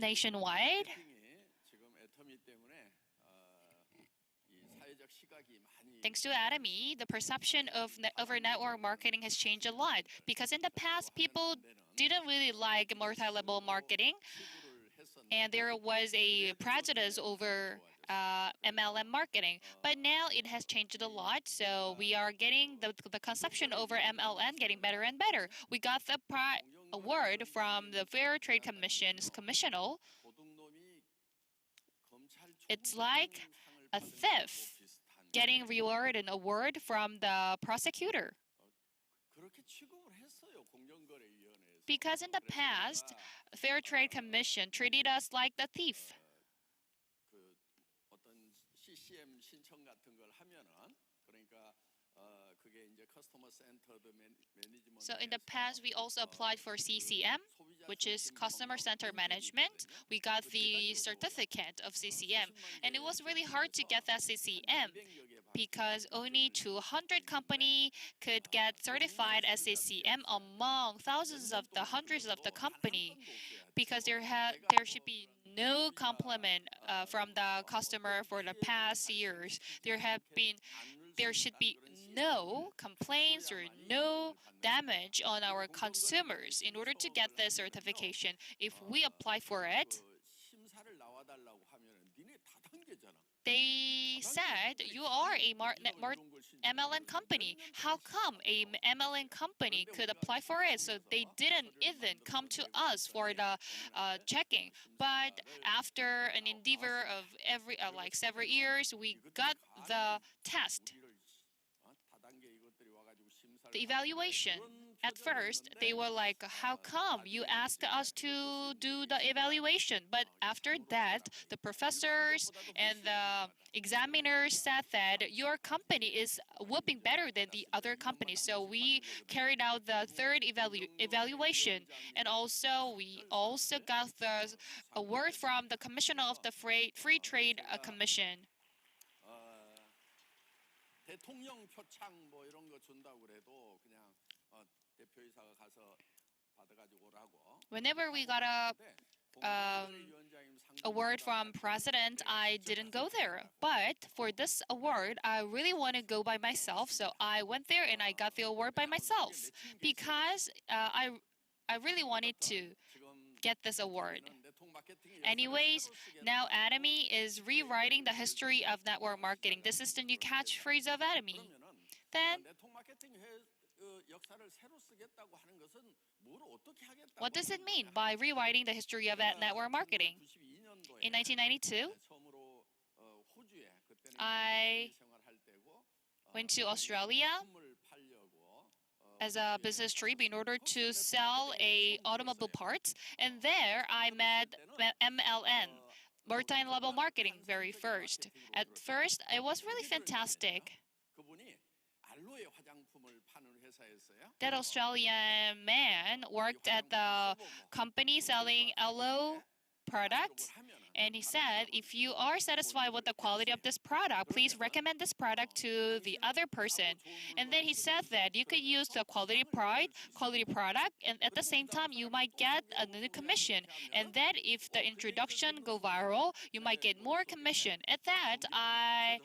nationwide. Thanks to Atomy, the perception of over network marketing has changed a lot because in the past, people didn't really like multi-level marketing, and there was a prejudice over MLM marketing. But now it has changed a lot, so we are getting the consumption over MLM getting better and better. We got the award from the Fair Trade Commission's commissioner. It's like a thief getting reward and award from the prosecutor. Because in the past, Fair Trade Commission treated us like the thief. So in the past, we also applied for CCM, which is Customer Center Management. We got the certificate of CCM, and it was really hard to get that CCM because only 200 companies could get certified as CCM among thousands of the hundreds of the company, because there should be no compliment from the customer for the past years. There should be no complaints or no damage on our consumers in order to get this certification. If we apply for it, they said you are a MLM company. How come a MLM company could apply for it? So they didn't even come to us for the checking. But after an endeavor of several years, we got the test, the evaluation. At first, they were like, how come you asked us to do the evaluation? But after that, the professors and the examiners said that your company is whooping better than the other companies. So we carried out the third evaluation. And also, we also got the award from the Commissioner of the Free Trade Commission. Whenever we got a award from president, I didn't go there. But for this award, I really want to go by myself. So I went there and I got the award by myself because I really wanted to get this award. Anyways, now Atomy is rewriting the history of network marketing. This is the new catchphrase of Atomy. Then, what does it mean by rewriting the history of network marketing? In 1992, I went to Australia as a business trip in order to sell automobile parts, and there I met MLM, multi-level marketing, very first. At first, it was really fantastic. That Australian man worked at the company selling aloe products, and he said, if you are satisfied with the quality of this product, please recommend this product to the other person. And then he said that you could use the quality product, and at the same time you might get a new commission. And then if the introduction go viral, you might get more commission. At that, I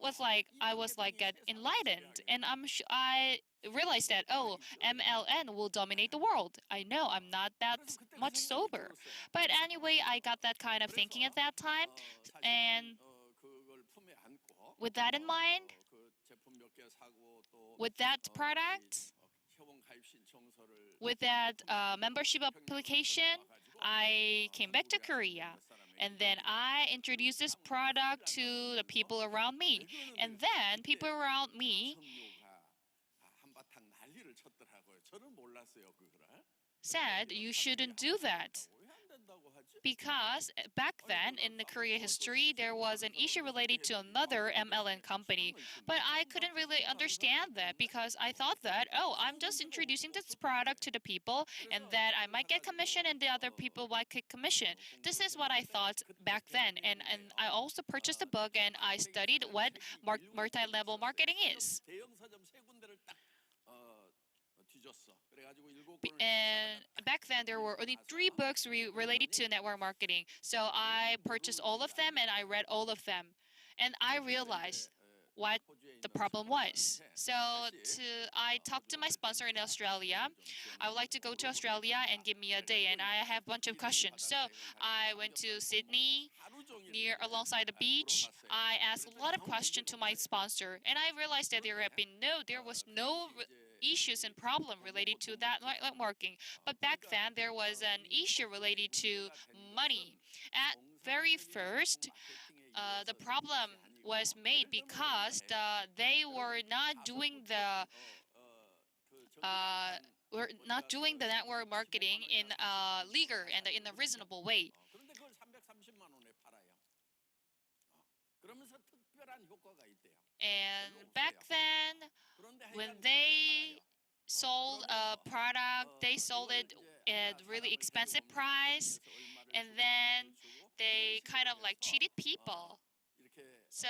was get enlightened, and I realized that, MLM will dominate the world. I know I'm not that much sober. But anyway, I got that kind of thinking at that time. And with that in mind, with that product, with that membership application, I came back to Korea. And then I introduced this product to the people around me. And then people around me said you shouldn't do that. Because back then in the Korea history, there was an issue related to another MLM company. But I couldn't really understand that because I thought that, I'm just introducing this product to the people and that I might get commission and the other people might get commission. This is what I thought back then. And I also purchased a book and I studied what multi-level marketing is. And back then, there were only 3 books related to network marketing. So I purchased all of them and I read all of them. And I realized what the problem was. So I talked to my sponsor in Australia. I would like to go to Australia and give me a day, and I have a bunch of questions. So I went to Sydney, near alongside the beach. I asked a lot of questions to my sponsor, and I realized that there was no issues and problem related to that networking. But back then, there was an issue related to money. At very first, the problem was made because they were not doing the network marketing in legal and in a reasonable way. And back then, when they sold a product, they sold it at really expensive price, and then they kind of like cheated people. So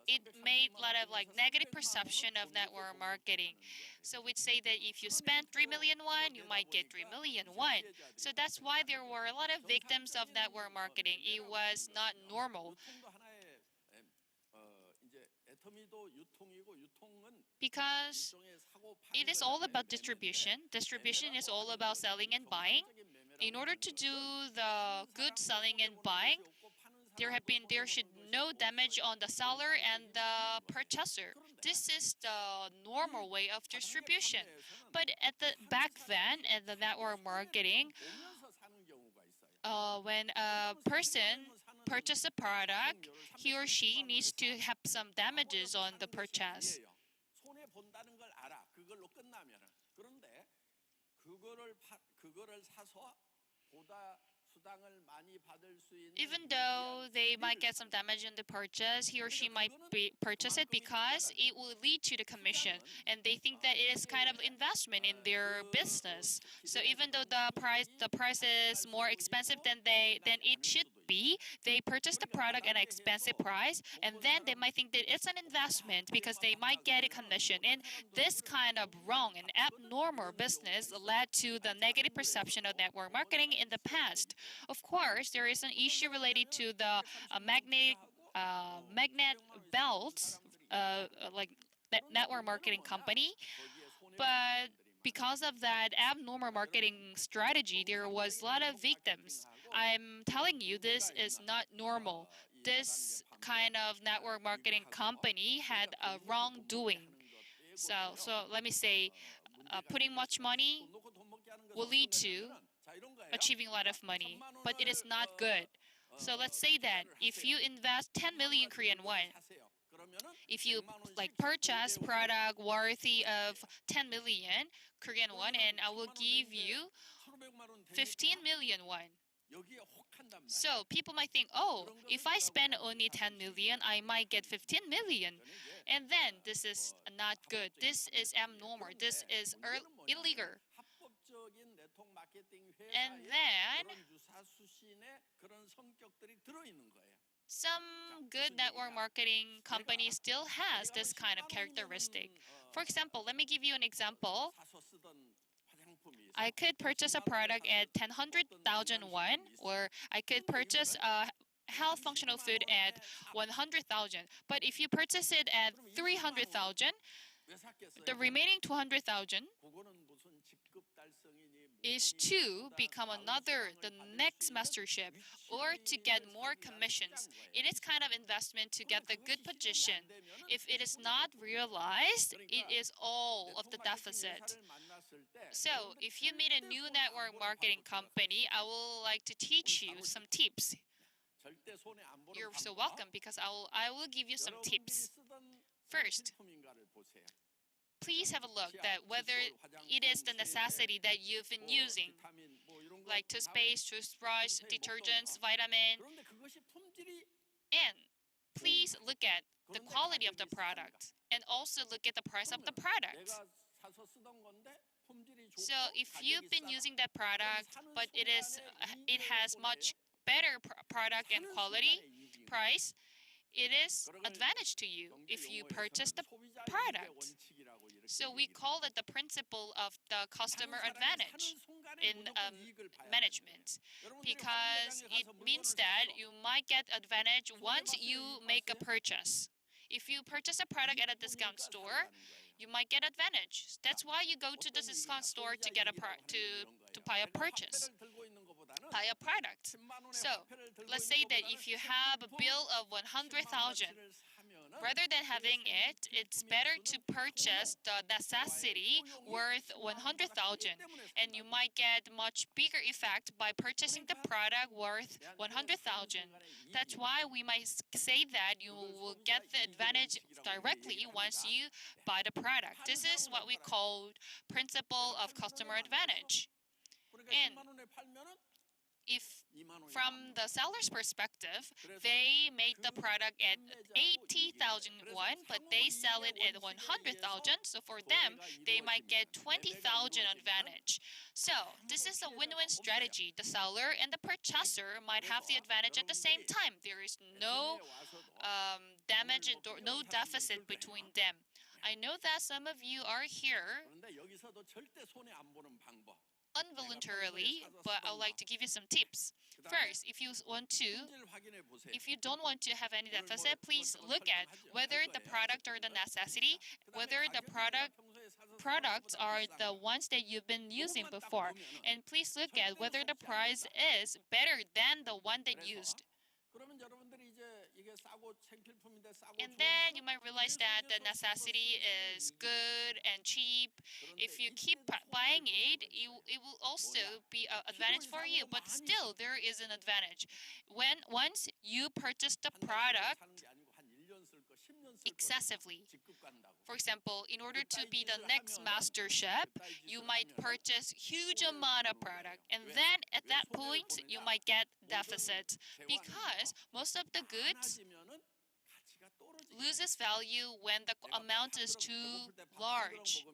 it made a lot of like negative perception of network marketing. So we'd say that if you spend 3 million won, you might get 3 million won. So that's why there were a lot of victims of network marketing. It was not normal. Because it is all about distribution. Distribution is all about selling and buying. In order to do the good selling and buying, there should no damage on the seller and the purchaser. This is the normal way of distribution. But back then, at the network marketing, when a person purchases a product, he or she needs to have some damages on the purchase. Even though they might get some damage in the purchase, he or she might purchase it because it will lead to the commission, and they think that it is kind of investment in their business. So even though the price is more expensive than it should be, they purchase the product at an expensive price, and then they might think that it's an investment because they might get a commission. And this kind of wrong and abnormal business led to the negative perception of network marketing in the past. Of course, there is an issue related to the magnet belts, like network marketing company, but because of that abnormal marketing strategy, there was a lot of victims. I'm telling you, this is not normal. This kind of network marketing company had a wrongdoing. So let me say, putting much money will lead to achieving a lot of money, but it is not good. So let's say that if you invest 10 million Korean won, if you like purchase product worthy of 10 million Korean won, and I will give you 15 million won. So people might think, oh, if I spend only 10 million, I might get 15 million. And then this is not good. This is abnormal. This is illegal. And then some good network marketing companies still has this kind of characteristic. For example, let me give you an example. I could purchase a product at 100,000 won, or I could purchase a health functional food at 100,000. But if you purchase it at 300,000, the remaining 200,000 is to become the next mastership, or to get more commissions. It is kind of investment to get the good position. If it is not realized, it is all of the deficit. So if you meet a new network marketing company, I would like to teach you some tips. You're so welcome, because I will give you some tips. First, please have a look at whether it is the necessity that you've been using, like toothpaste, toothbrush, detergents, vitamin. And please look at the quality of the product, and also look at the price of the product. So if you've been using that product, but it has much better product and quality, price, it is advantage to you if you purchase the product. So we call it the principle of the customer advantage in management, because it means that you might get advantage once you make a purchase. If you purchase a product at a discount store, you might get advantage. That's why you go to the discount store to get to buy a purchase, buy a product. So let's say that if you have a bill of 100,000, rather than having it, it's better to purchase the necessity worth 100,000, and you might get much bigger effect by purchasing the product worth 100,000. That's why we might say that you will get the advantage directly once you buy the product. This is what we call principle of customer advantage. And if from the seller's perspective, they made the product at 80,000 won, but they sell it at 100,000, so for them, they might get 20,000 advantage. So this is a win-win strategy. The seller and the purchaser might have the advantage at the same time. There is no damage or no deficit between them. I know that some of you are here involuntarily, but I would like to give you some tips. First, if you don't want to have any deficit, please look at whether the product or the necessity, whether the products are the ones that you've been using before, and please look at whether the price is better than the one that used. And then you might realize that the necessity is good and cheap. If you keep buying it, it will also be an advantage for you. But still, there is an advantage. Once you purchase the product excessively, for example, in order to be the next master chef, you might purchase huge amount of product, and then at that point you might get deficit, because most of the goods loses value when the amount is too large.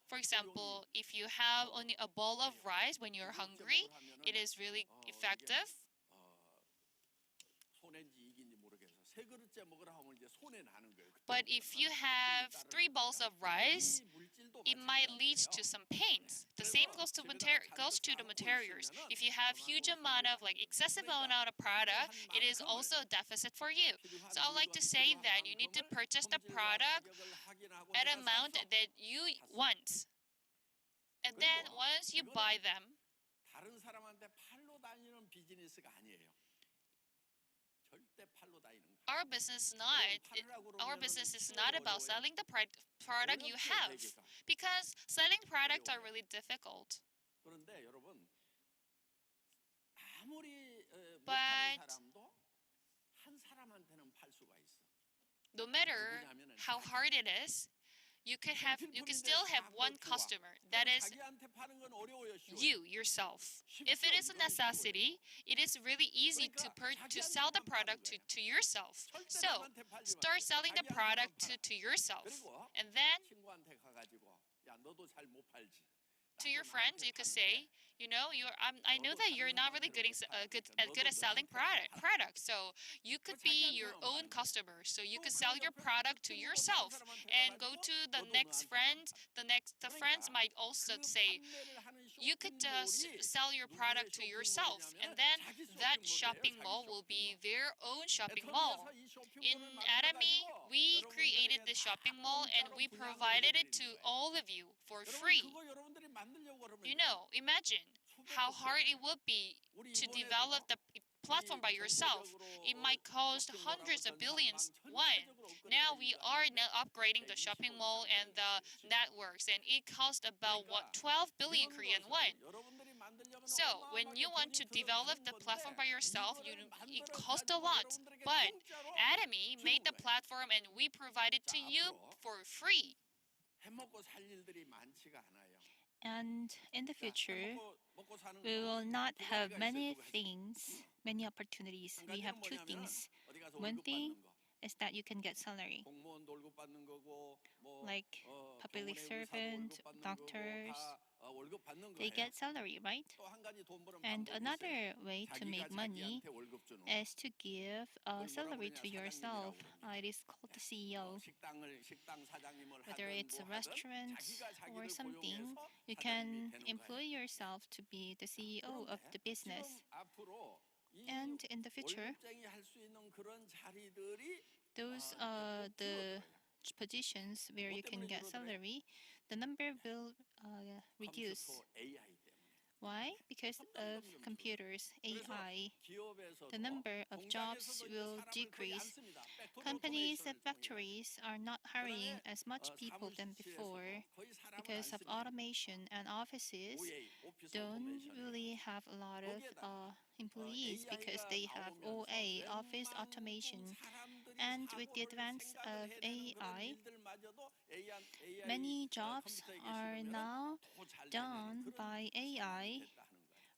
For example, if you have only a bowl of rice when you're hungry, it is really effective. But if you have 3 bowls of rice, it might lead to some pains. The same goes to the materials. If you have huge amount of excessive amount of product, it is also a deficit for you. So I would like to say that you need to purchase the product at an amount that you want. And then once you buy them, our business is not about selling the product you have, because selling products are really difficult. But no matter how hard it is, you can still have one customer. That is you yourself. If it is a necessity, it is really easy to sell the product to yourself. So start selling the product to yourself, and then to your friends, you could say, I know that you're not really good at selling products. So you could be your own customer. So you could sell your product to yourself and go to the next friend. The friends might also say, you could sell your product to yourself, and then that shopping mall will be their own shopping mall. In Atomy, we created the shopping mall and we provided it to all of you for free. Imagine how hard it would be to develop the platform by yourself. It might cost hundreds of billions won. Now we are upgrading the shopping mall and the networks, and it costs about 12 billion Korean won. So when you want to develop the platform by yourself, it costs a lot. But Atomy made the platform and we provide it to you for free. And in the future, we will not have many opportunities. We have 2 things. One thing is that you can get salary. Like public servant, doctors, they get salary, right? And another way to make money is to give a salary to yourself. It is called the CEO. Whether it's a restaurant or something, you can employ yourself to be the CEO of the business. And in the future, those are the positions where you can get salary, the number will reduce. Why? Because of computers, AI. The number of jobs will decrease. Companies and factories are not hiring as much people than before because of automation, and offices don't really have a lot of employees because they have OA, office automation. And with the advance of AI, many jobs are now done by AI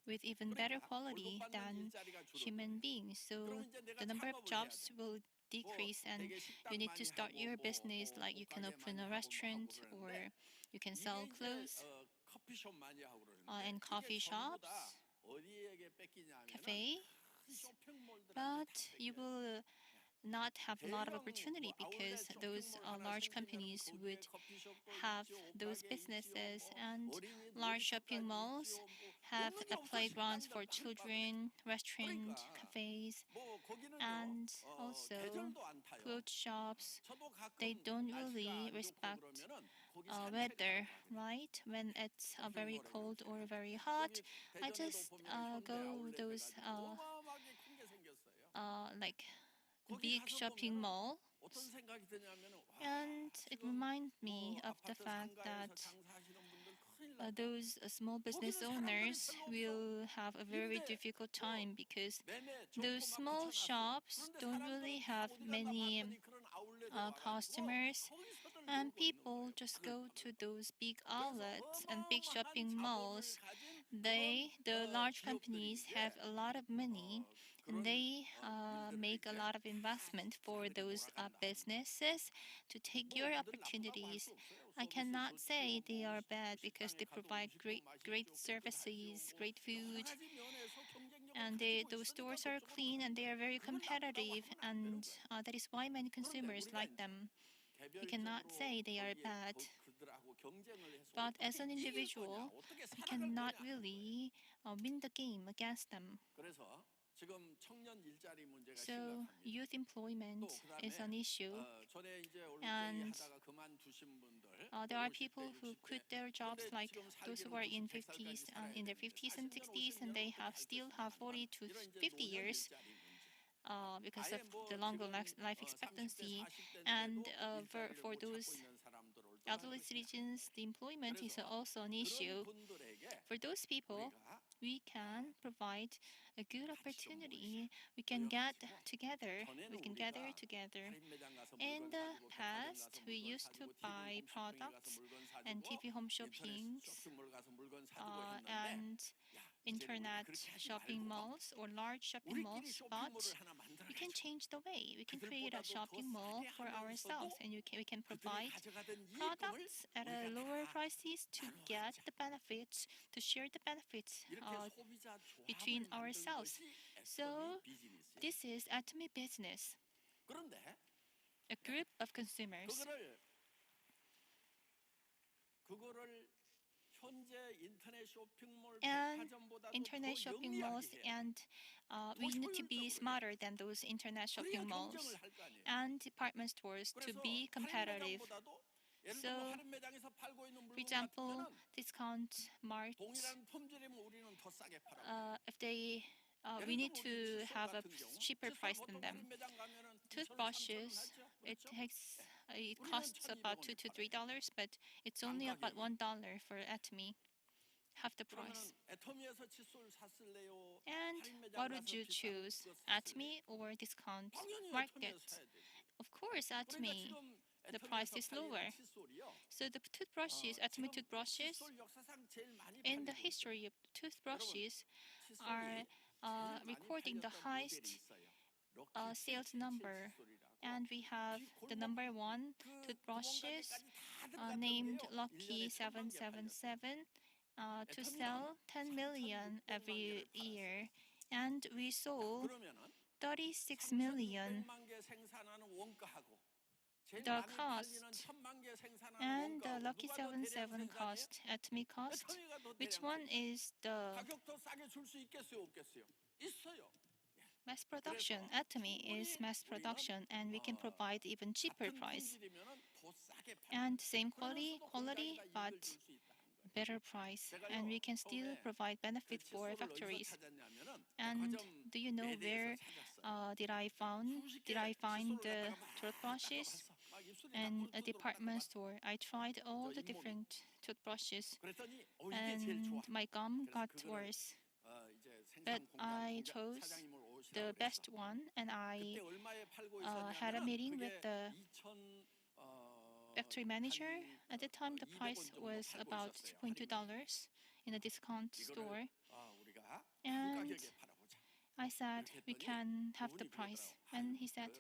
with even better quality than human beings. So the number of jobs will decrease, and you need to start your business, like you can open a restaurant or you can sell clothes and coffee shops, cafe, but you will not have a lot of opportunity because those large companies would have those businesses, and large shopping malls have playgrounds for children, restaurant, cafes, and also clothes shops. They don't really respect weather, right? When it's very cold or very hot, I just go those like big shopping mall, and it reminds me of the fact that those small business owners will have a very difficult time because those small shops don't really have many customers, and people just go to those big outlets and big shopping malls. The large companies, have a lot of money, and they make a lot of investment for those businesses to take your opportunities. I cannot say they are bad because they provide great services, great food, and those stores are clean and they are very competitive, and that is why many consumers like them. We cannot say they are bad, but as an individual, we cannot really win the game against them. So youth employment is an issue, and there are people who quit their jobs, like those who are in their 50s and 60s, and they still have 40 to 50 years because of the longer life expectancy. And for those elderly citizens, the employment is also an issue. For those people, we can provide a good opportunity. We can get together. We can gather together. In the past, we used to buy products and TV home shoppings and internet shopping malls or large shopping malls, but we can change the way. We can create a shopping mall for ourselves, and we can provide products at a lower prices to get the benefits, to share the benefits between ourselves. So this is Atomy business, a group of consumers. And internet shopping malls, and we need to be smarter than those internet shopping malls and department stores to be competitive. So, for example, discount marts, if they we need to have a cheaper price than them. Toothbrushes, it costs about $2 to $3, but it's only about $1 for Atomy, half the price. And what would you choose, Atomy or discount market? Of course, Atomy. The price is lower. So the toothbrushes, Atomy toothbrushes, in the history of toothbrushes, are recording the highest sales number And we have the number one toothbrushes named Lucky 777 to sell 10 million every year. And we sold 36 million. The cost and the Lucky 77 cost, Atomy cost, which one is the mass production? Atomy is mass production, and we can provide even cheaper price. And same quality, but better price, and we can still provide benefit for factories. And do you know where did I find the toothbrushes? In a department store. I tried all the different toothbrushes, and my gum got worse. But I chose the best one, and I had a meeting with the factory manager. At the time, the price was about $2.2 in a discount store. And I said, we can have the price. And he said,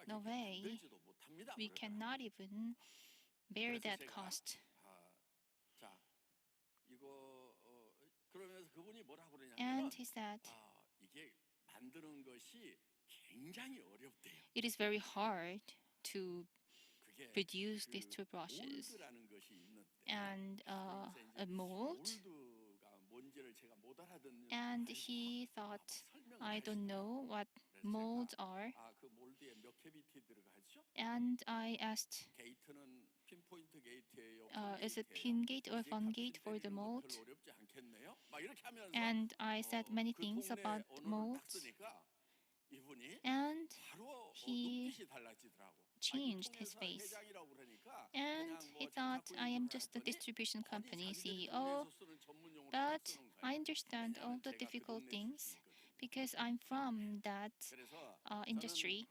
no way. We cannot even bear that cost. And he said, it is very hard to produce these toothbrushes. And a mold. And he thought, I don't know what molds are. And I asked, is it pin gate or fun gate for the mold? And I said many things about molds. And he changed his face. And he thought, I am just a distribution company CEO. But I understand all the difficult things because I'm from that industry,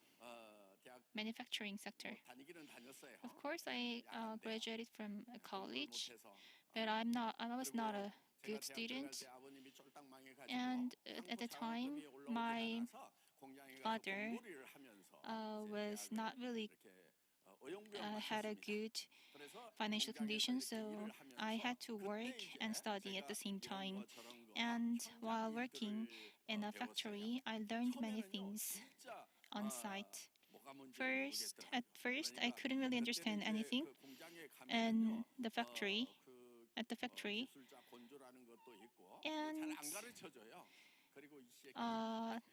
manufacturing sector. Of course, I graduated from college, but I was not a good student. And at the time, my father was not really had a good financial condition, so I had to work and study at the same time. And while working in a factory, I learned many things on site. At first, I couldn't really understand anything. And at the factory, and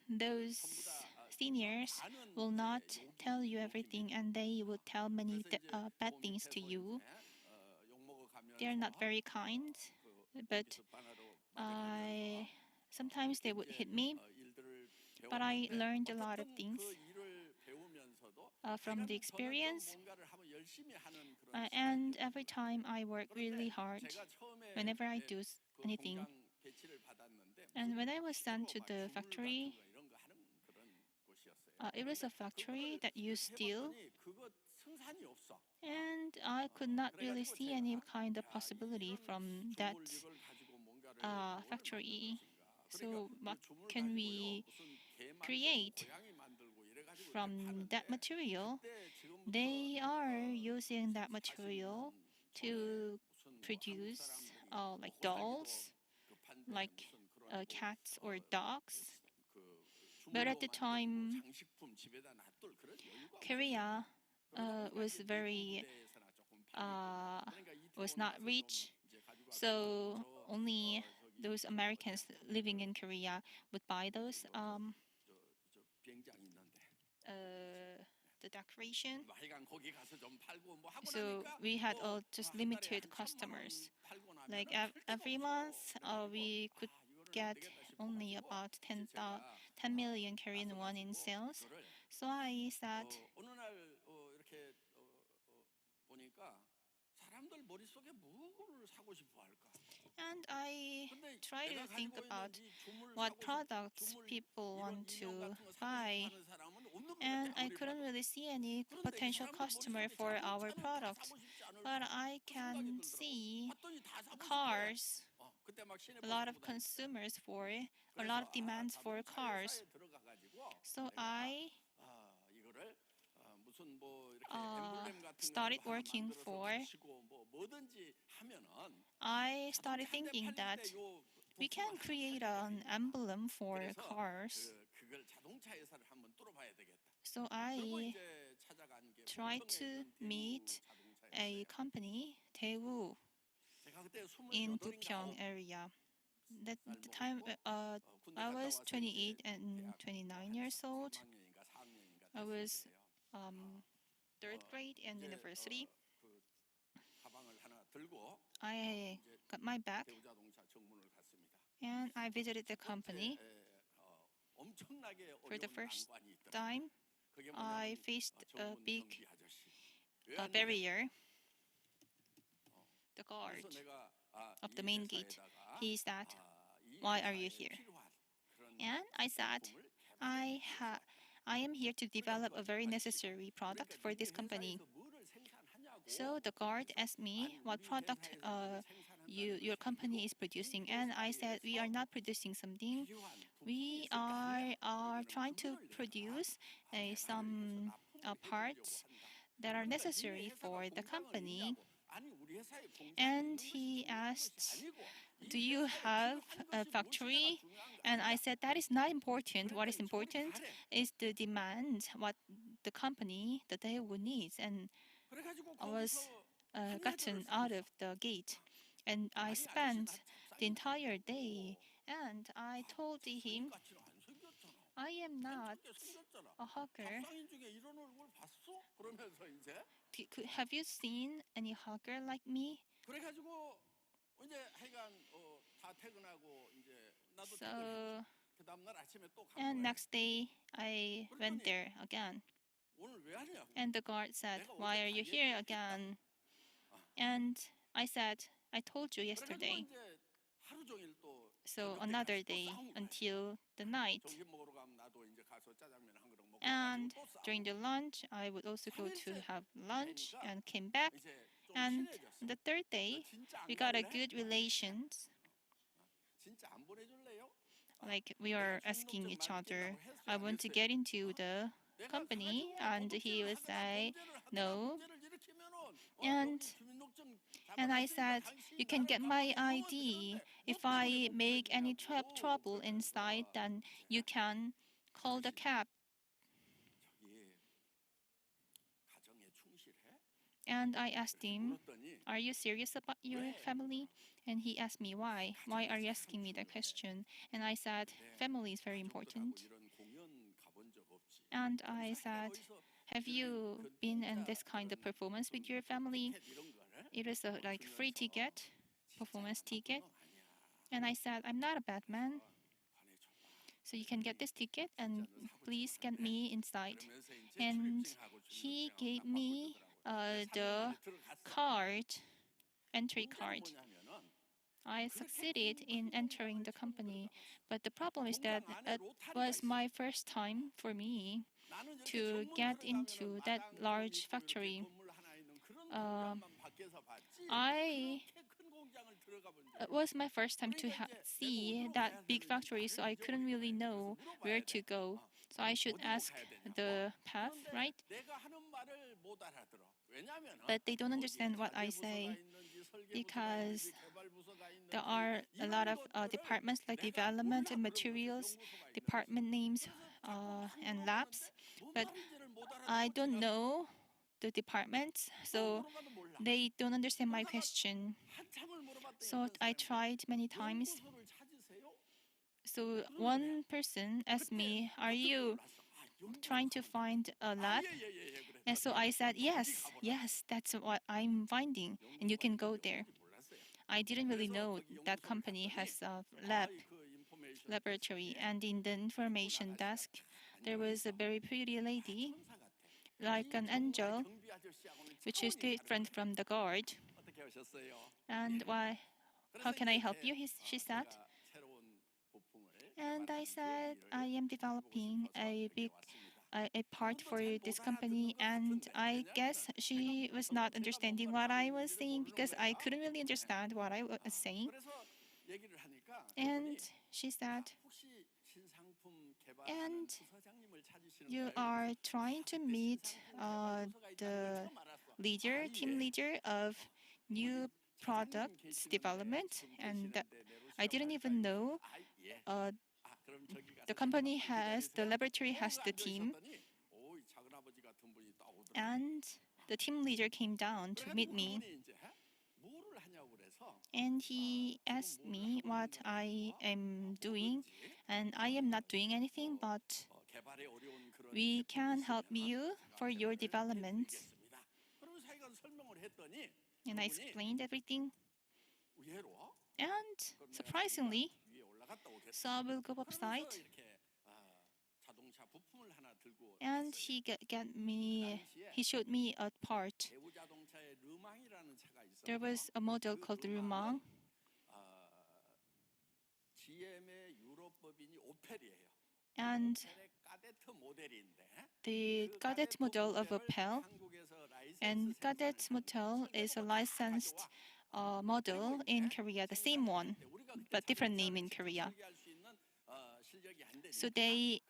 those seniors will not tell you everything, and they will tell many bad things to you. They are not very kind, but sometimes they would hit me. But I learned a lot of things from the experience. And every time I work really hard, whenever I do anything. And when I was sent to the factory, it was a factory that used steel. And I could not really see any kind of possibility from that factory. So what can we create from that material? They are using that material to produce like dolls, like cats or dogs. But at the time, Korea was not rich, so only those Americans living in Korea would buy those the decoration. So we had just limited customers. Like every month, we could get only about 10 million Korean won in sales. So I said, and I try to think about what products people want to buy. And I couldn't really see any potential customer for our product. But I can see cars, a lot of consumers for a lot of demands for cars. So I started working for, I started thinking that we can create an emblem for cars. So I tried to meet a company, Daewoo, in Bupyeong area. That the time I was 28 and 29 years old. I was third grade in university. I got my bag and I visited the company. For the first time, I faced a big barrier. The guard of the main gate. He said, "Why are you here?" And I said, I am here to develop a very necessary product for this company. So the guard asked me what product your company is producing, and I said we are not producing something. We are trying to produce some parts that are necessary for the company. And he asked, "Do you have a factory?" And I said, "That is not important. What is important is the demand, what the company, the Daewoo needs." And I was gotten out of the gate. And I spent the entire day and I told him, "I am not a hawker. Have you seen any hawker like me?" So, and next day I went there again. And the guard said, "Why are you here again?" And I said, "I told you yesterday." So another day until the night. And during the lunch, I would also go to have lunch and came back. And the third day, we got a good relations. Like we are asking each other, "I want to get into the company," and he would say, "No." And I said, "You can get my ID. If I make any trouble inside, then you can call the cab." And I asked him, "Are you serious about your family?" And he asked me, "Why? Why are you asking me that question?" And I said, "Family is very important." And I said, "Have you been in this kind of performance with your family?" It was a like free ticket, performance ticket. And I said, "I'm not a bad man. So you can get this ticket and please get me inside." And he gave me the card, entry card. I succeeded in entering the company, but the problem is that it was my first time for me to get into that large factory. It was my first time to see that big factory, so I couldn't really know where to go. So I should ask the path, right? But they don't understand what I say because there are a lot of departments like development and materials, department names, and labs. But I don't know the departments, so they don't understand my question. So I tried many times. So one person asked me, "Are you trying to find a lab?" And so I said, "Yes, yes, that's what I'm finding, and you can go there." I didn't really know that company has a laboratory, and in the information desk, there was a very pretty lady, like an angel, which is different from the guard. And why? How can I help you? She said. And I said, "I am developing a part for this company," and I guess she was not understanding what I was saying because I couldn't really understand what I was saying. And she said, And you are trying to meet the team leader of new products development, and I didn't even know the laboratory has the team, and the team leader came down to meet me. And he asked me what I am doing, and I am not doing anything, but we can help you for your development. And I explained everything. And surprisingly, Saul will go upside, and he showed me a part. There was a model called Rumang. And the cadet model of Opel, and cadet model is a licensed model in Korea, the same one, but different name in Korea. So they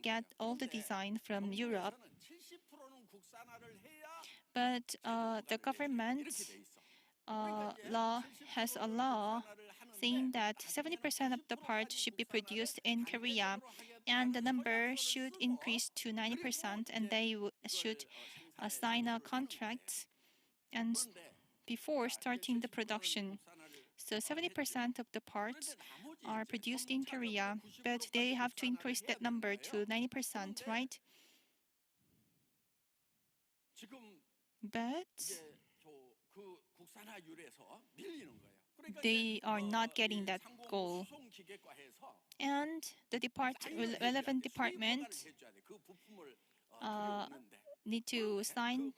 get all the design from Europe. But the government law has a law saying that 70% of the parts should be produced in Korea, and the number should increase to 90%, and they should sign a contract and before starting the production. So 70% of the parts are produced in Korea, but they have to increase that number to 90%, right? But they are not getting that goal. And the relevant department need to sign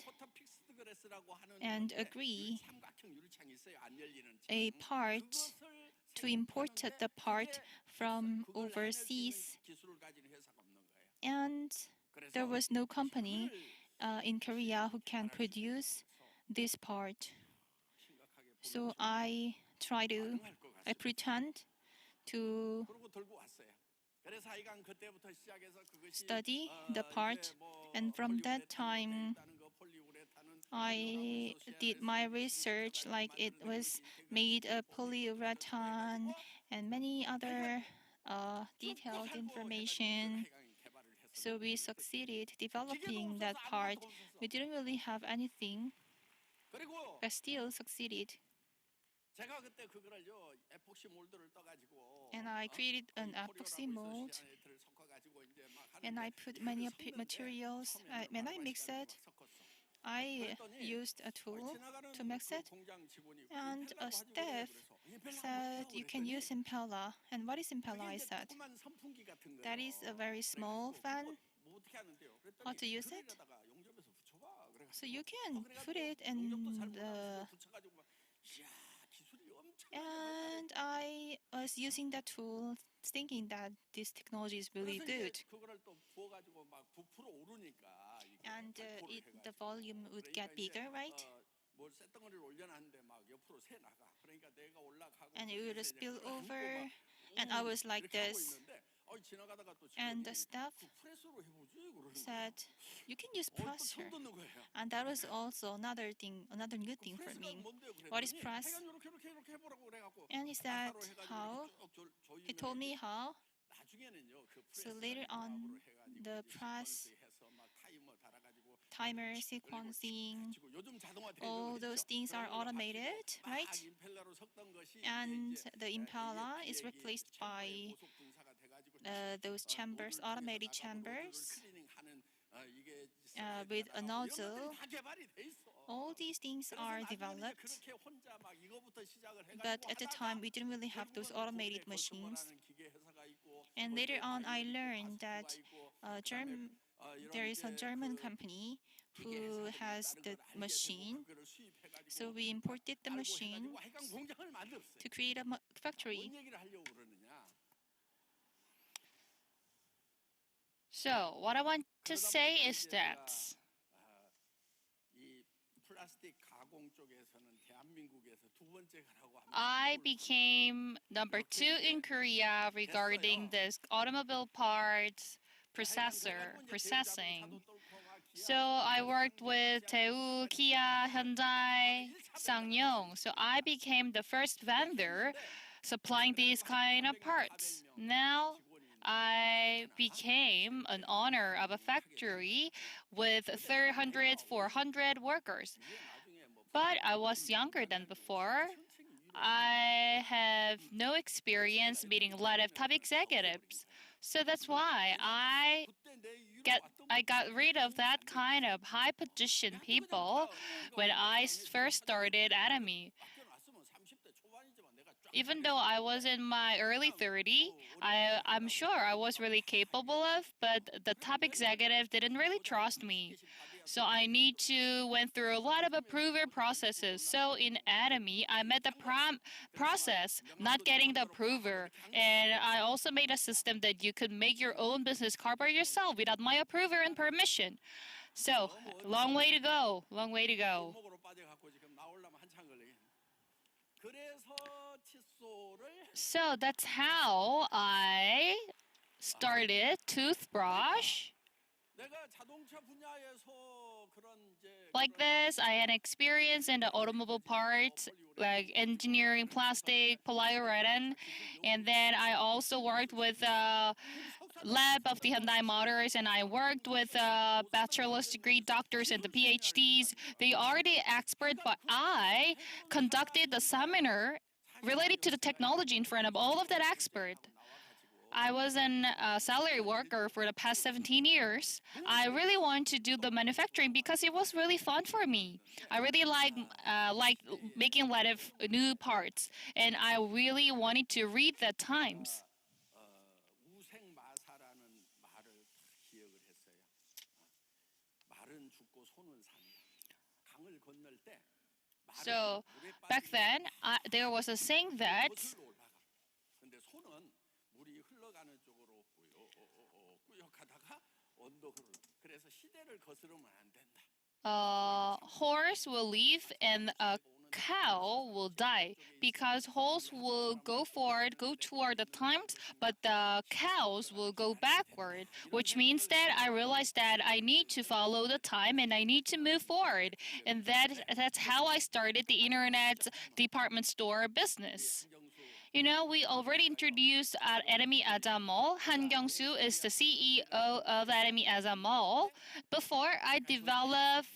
and agree a part to import the part from overseas. And there was no company in Korea who can produce this part. So I pretend to study the part, and from that time I did my research, like it was made of polyurethane and many other detailed information. So we succeeded developing that part. We didn't really have anything, but still succeeded. And I created an epoxy mold, and I put many materials. When I mix it, I used a tool to mix it, and a staff said you can use Impella. And what is Impella? I said that is a very small fan. How to use it? So you can put it in the. And I was using that tool, thinking that this technology is really good. And the volume would get bigger, right? And it would spill over, and I was like this. And the staff said, you can use presser. And that was also another good thing for me. What is press? And he said, how? He told me how. So later on, the press, timer, sequencing, all those things are automated, right? And the Impala is replaced by those chambers, automated chambers with a nozzle. All these things are developed, but at the time we didn't really have those automated machines. And later on, I learned that there is a German company who has the machine. So we imported the machine to create a factory. So what I want to say is that I became number 2 in Korea regarding this automobile parts processing. So I worked with Daewoo, Kia, Hyundai, Sangyong. So I became the first vendor supplying these kind of parts. Now I became an owner of a factory with 300, 400 workers. But I was younger than before. I have no experience meeting a lot of top executives. So that's why I got rid of that kind of high position people when I first started Atomy. Even though I was in my early 30s, I'm sure I was really capable of, but the top executive didn't really trust me. So I need to went through a lot of approval processes. So in Atomy, I met the process, not getting the approver, and I also made a system that you could make your own business card by yourself without my approver and permission. So long way to go, long way to go. So that's how I started toothbrush. Like this, I had experience in the automobile parts, like engineering, plastic, polyurethane, and then I also worked with lab of the Hyundai Motors, and I worked with bachelor's degree doctors and the PhDs. They are the expert, but I conducted the seminar related to the technology in front of all of that expert. I was a salary worker for the past 17 years. I really want to do the manufacturing because it was really fun for me. I really like making a lot of new parts, and I really wanted to read the times. So back then, there was a saying that horse will live and a cow will die because horse will go forward, go toward the times, but the cows will go backward, which means that I realized that I need to follow the time and I need to move forward. And that's how I started the internet department store business. You know, we already introduced Atomy as a mall. Han Kyung-soo is the CEO of Atomy as a mall. Before I developed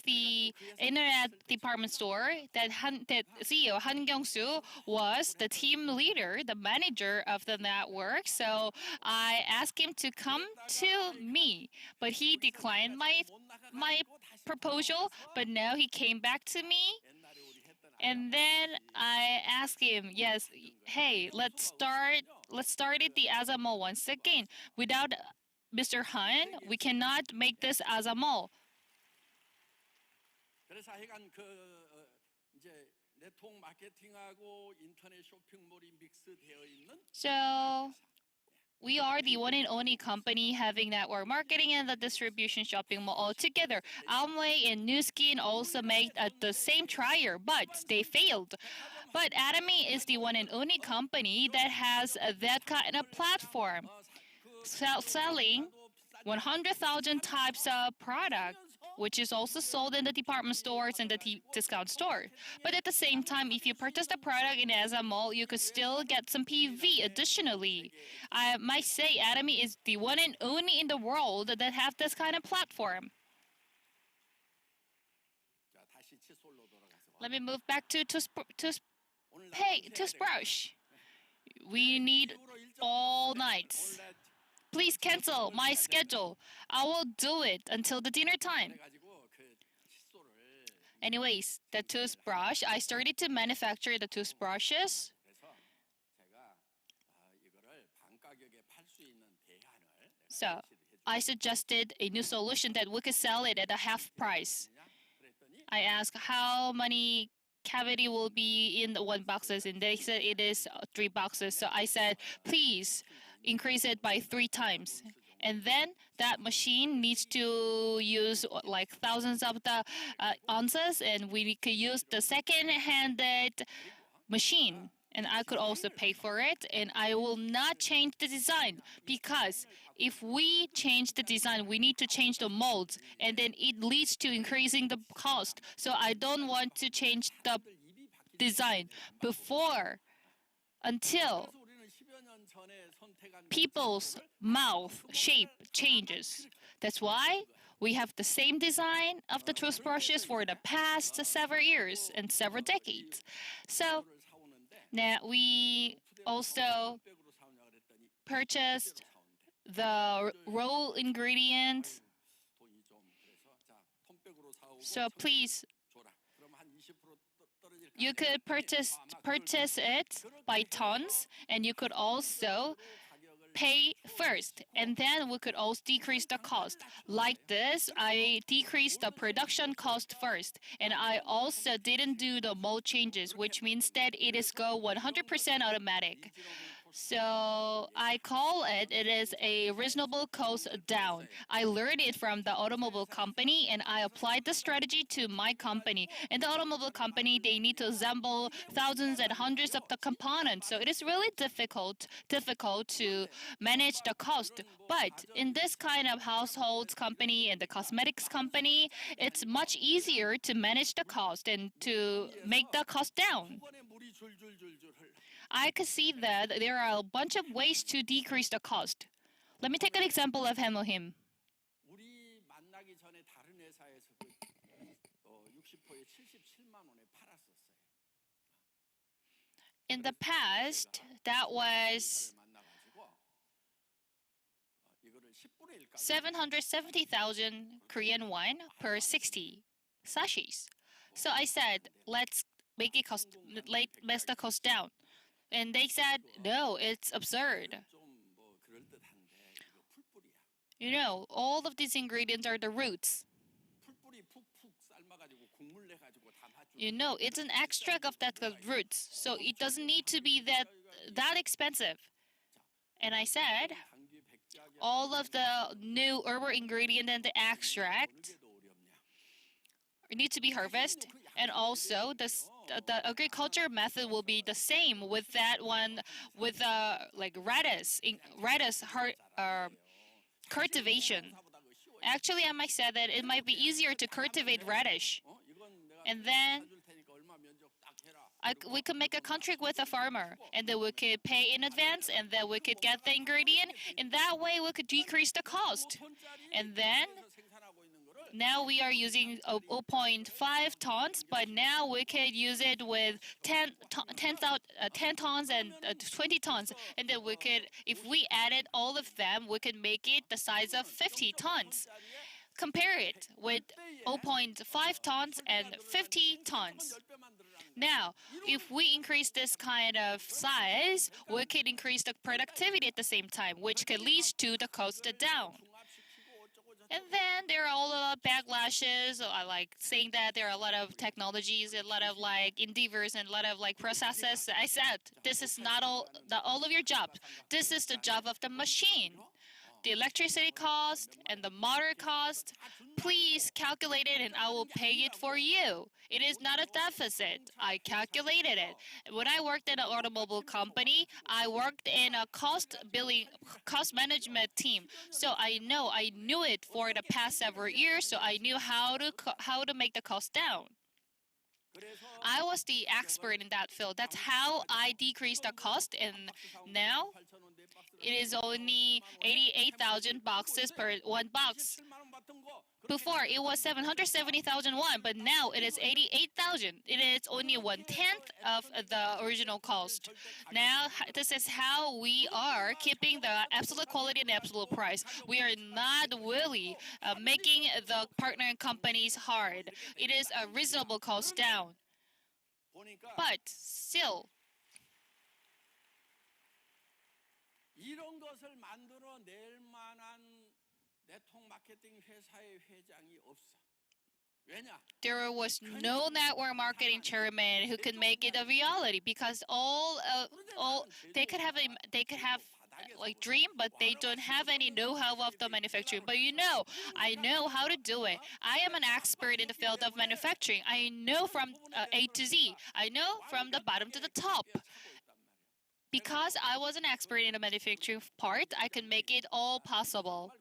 the internet department store that CEO Han Kyung-soo was the team leader, the manager of the network. So I asked him to come to me, but he declined my proposal. But now he came back to me. And then I asked him, yes, hey, let's start it the as a mall once again. Without Mr. Han, we cannot make this as a mall. So we are the one and only company having network marketing and the distribution shopping mall all together. Amway and Nu Skin also made the same trial, but they failed. But Atomy is the one and only company that has that kind of platform, selling 100,000 types of product, which is also sold in the department stores and the discount store. But at the same time, if you purchase the product in as a mall, you could still get some PV additionally. I might say Atomy is the one and only in the world that have this kind of platform. Let me move back to toothbrush. We need all nights. Please cancel my schedule. I will do it until the dinner time. Anyways, the toothbrush, I started to manufacture the toothbrushes. So I suggested a new solution that we could sell it at a half price. I asked how many cavity will be in the 1 boxes, and they said it is 3 boxes. So I said, please increase it by 3 times. And then that machine needs to use like thousands of the ounces, and we could use the second-handed machine. And I could also pay for it, and I will not change the design, because if we change the design, we need to change the molds, and then it leads to increasing the cost. So I don't want to change the design before, until people's mouth shape changes. That's why we have the same design of the toothbrushes for the past several years and several decades. So now we also purchased the raw ingredient. So please, you could purchase it by tons, and you could also pay first, and then we could also decrease the cost. Like this, I decreased the production cost first, and I also didn't do the mold changes, which means that it is go 100% automatic. So I call it is a reasonable cost down. I learned it from the automobile company, and I applied the strategy to my company. In the automobile company, they need to assemble thousands and hundreds of the components. So it is really difficult to manage the cost. But in this kind of households company and the cosmetics company, it's much easier to manage the cost and to make the cost down. I could see that there are a bunch of ways to decrease the cost. Let me take an example of Hemohim. In the past, that was 770,000 Korean won per 60 sachets. So I said, let's make the cost down. And they said, no, it's absurd. You know, all of these ingredients are the roots. You know, it's an extract of that roots, so it doesn't need to be that expensive. And I said, all of the new herbal ingredient and the extract need to be harvested, and also the agriculture method will be the same with that one, with like radish cultivation. Actually, I might say that it might be easier to cultivate radish, and then we could make a contract with a farmer, and then we could pay in advance, and then we could get the ingredient. In that way, we could decrease the cost. And then now we are using 0.5 tons, but now we could use it with 10 tons and 20 tons. And then we could, if we added all of them, we could make it the size of 50 tons. Compare it with 0.5 tons and 50 tons. Now, if we increase this kind of size, we could increase the productivity at the same time, which could lead to the cost down. And then there are all the backlashes. I like saying that there are a lot of technologies, a lot of like endeavors, and a lot of like processes. I said, this is not all of your job. This is the job of the machine. The electricity cost and the motor cost, please calculate it and I will pay it for you. It is not a deficit. I calculated it. When I worked in an automobile company, I worked in a cost management team. So I knew it for the past several years, so I knew how to make the cost down. I was the expert in that field. That's how I decreased the cost, and now it is only 88,000 boxes per one box. Before it was 770,000 won, but now it is 88,000. It is only 1/10 of the original cost. Now this is how we are keeping the absolute quality and absolute price. We are not really making the partner companies hard. It is a reasonable cost down. But still, 이런 것을 만들어낼 만한 네트워크 마케팅 회사의 회장이 없어. there was no network marketing chairman who could make it a reality, because all they could have like dream, but they don't have any know-how of the manufacturing. But I know how to do it. I am an expert in the field of manufacturing. I know from A to Z. I know from the bottom to the top. Because I was an expert in the manufacturing part, I could make it all possible.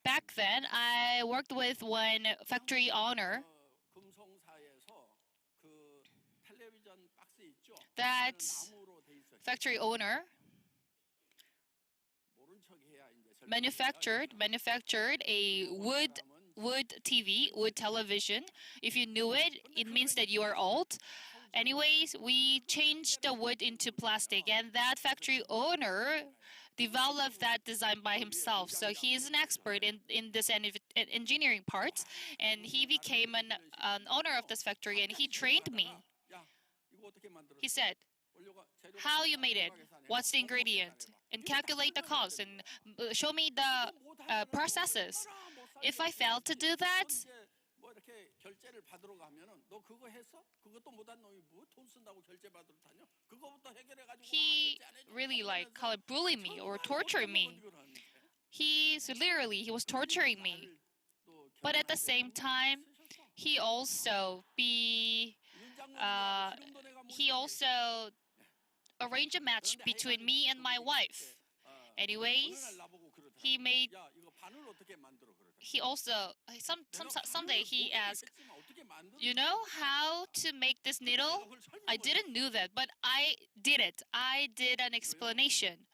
Back then, I worked with one factory owner. That factory owner manufactured a wood TV, wood television. If you knew it, it means that you are old. Anyways, we changed the wood into plastic, and that factory owner developed that design by himself. So he is an expert in this engineering parts, and he became an owner of this factory, and he trained me. He said, how you made it, what's the ingredient, and calculate the cost, and show me the processes. If I fail to do that, he really bully me or torture me. He was torturing me. But at the same time, he also arranged a match between me and my wife. Anyways, someday he asked, you know how to make this needle? I didn't know that, but I did it. I did an explanation.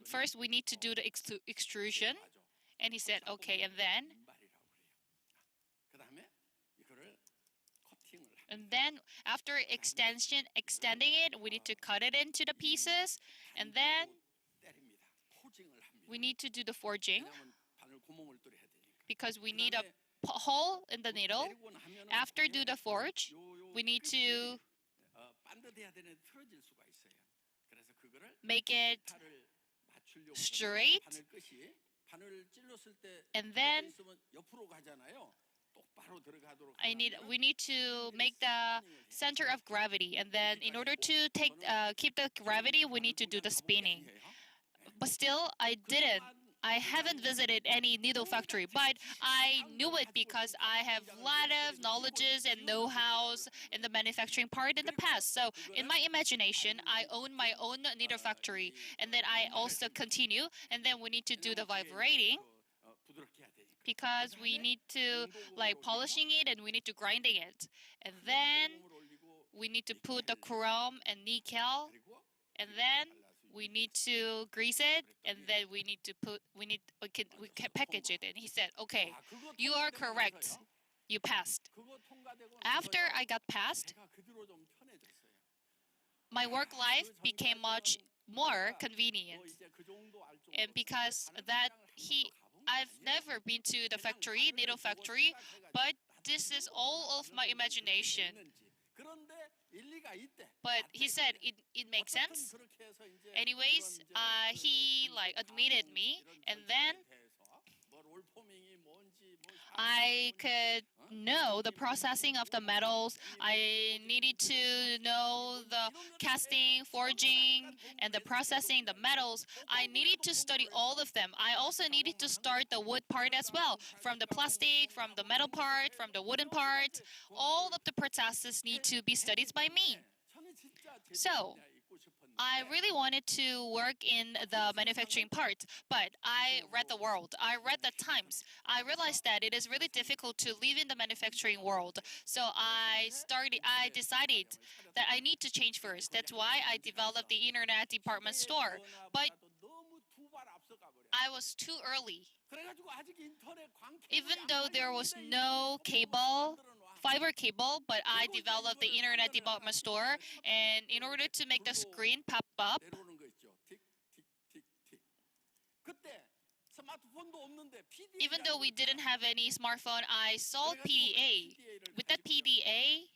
First we need to do the extrusion. And he said, okay, and then after extending it, we need to cut it into the pieces, and then we need to do the forging because we need a hole in the needle. After do the forge, we need to make it straight, and then we need to make the center of gravity, and then in order to keep the gravity, we need to do the spinning. But still, I haven't visited any needle factory, but I knew it because I have a lot of knowledges and know-hows in the manufacturing part in the past. So in my imagination, I own my own needle factory, and then I also continue, and then we need to do the vibrating because we need to polishing it, and we need to grinding it, and then we need to put the chrome and nickel, and then we need to grease it, and then we can package it. And he said, okay, you are correct. You passed. After I got passed, my work life became much more convenient. And because that I've never been to the needle factory, but this is all of my imagination. But he said it makes sense. Anyways, he admitted me, and then I could know the processing of the metals. I needed to know the casting, forging, and the processing the metals. I needed to study all of them. I also needed to start the wood part as well, from the plastic, from the metal part, from the wooden part. All of the processes need to be studied by me. So I really wanted to work in the manufacturing part, but I read the world. I read the times. I realized that it is really difficult to live in the manufacturing world. So I decided that I need to change first. That's why I developed the internet department store. But I was too early. Even though there was no fiber cable, but I developed the internet department store, and in order to make the screen pop up, even though we didn't have any smartphone, I sold PDA. With that PDA,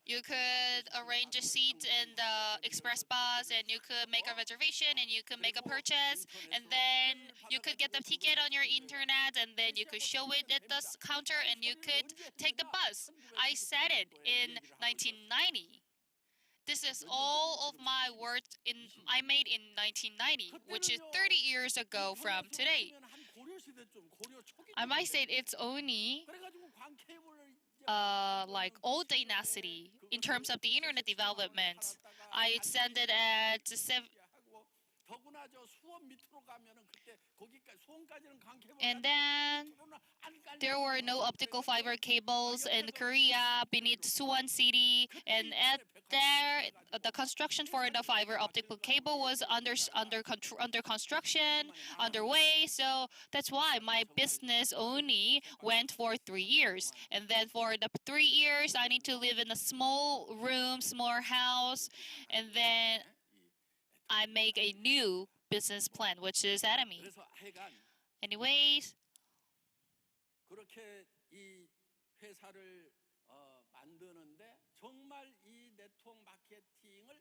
You could arrange a seat in the express bus, and you could make a reservation, and you could make a purchase, and then you could get the ticket on your internet, and then you could show it at the counter, and you could take the bus. I said it in 1990. This is all of my work I made in 1990, which is 30 years ago from today. I might say it's only like old dynasty in terms of the internet development. I extended at and then there were no optical fiber cables in Korea beneath Suwon City, and at there the construction for the fiber optical cable was under construction, underway. So that's why my business only went for 3 years, and then for the 3 years I need to live in a small room, small house, and then I make a new business plan, which is Atomy. Anyways, 그렇게 이 회사를 만드는데 정말 이 네트워크 마케팅을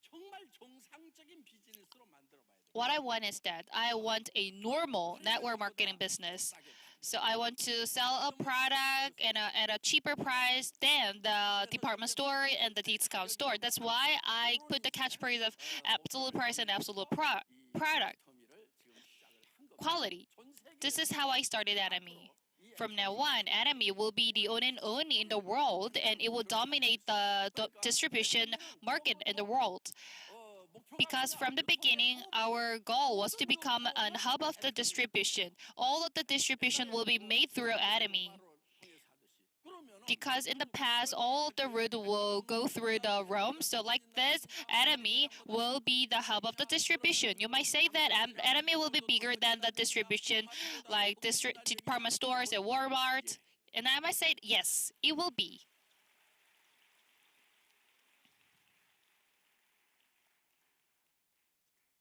정말 정상적인 비즈니스로 만들어 봐야 돼. what I want is that I want a normal network marketing business. So I want to sell a product at a cheaper price than the department store and the discount store. That's why I put the catchphrase of absolute price and absolute product quality. This is how I started Atomy. From now on, Atomy will be the only in the world, and it will dominate the distribution market in the world. Because from the beginning, our goal was to become a hub of the distribution. All of the distribution will be made through Atomy. Because in the past, all of the route will go through the Rome. So like this, Atomy will be the hub of the distribution. You might say that Atomy will be bigger than the distribution, like department stores and Walmart. And I might say, yes, it will be.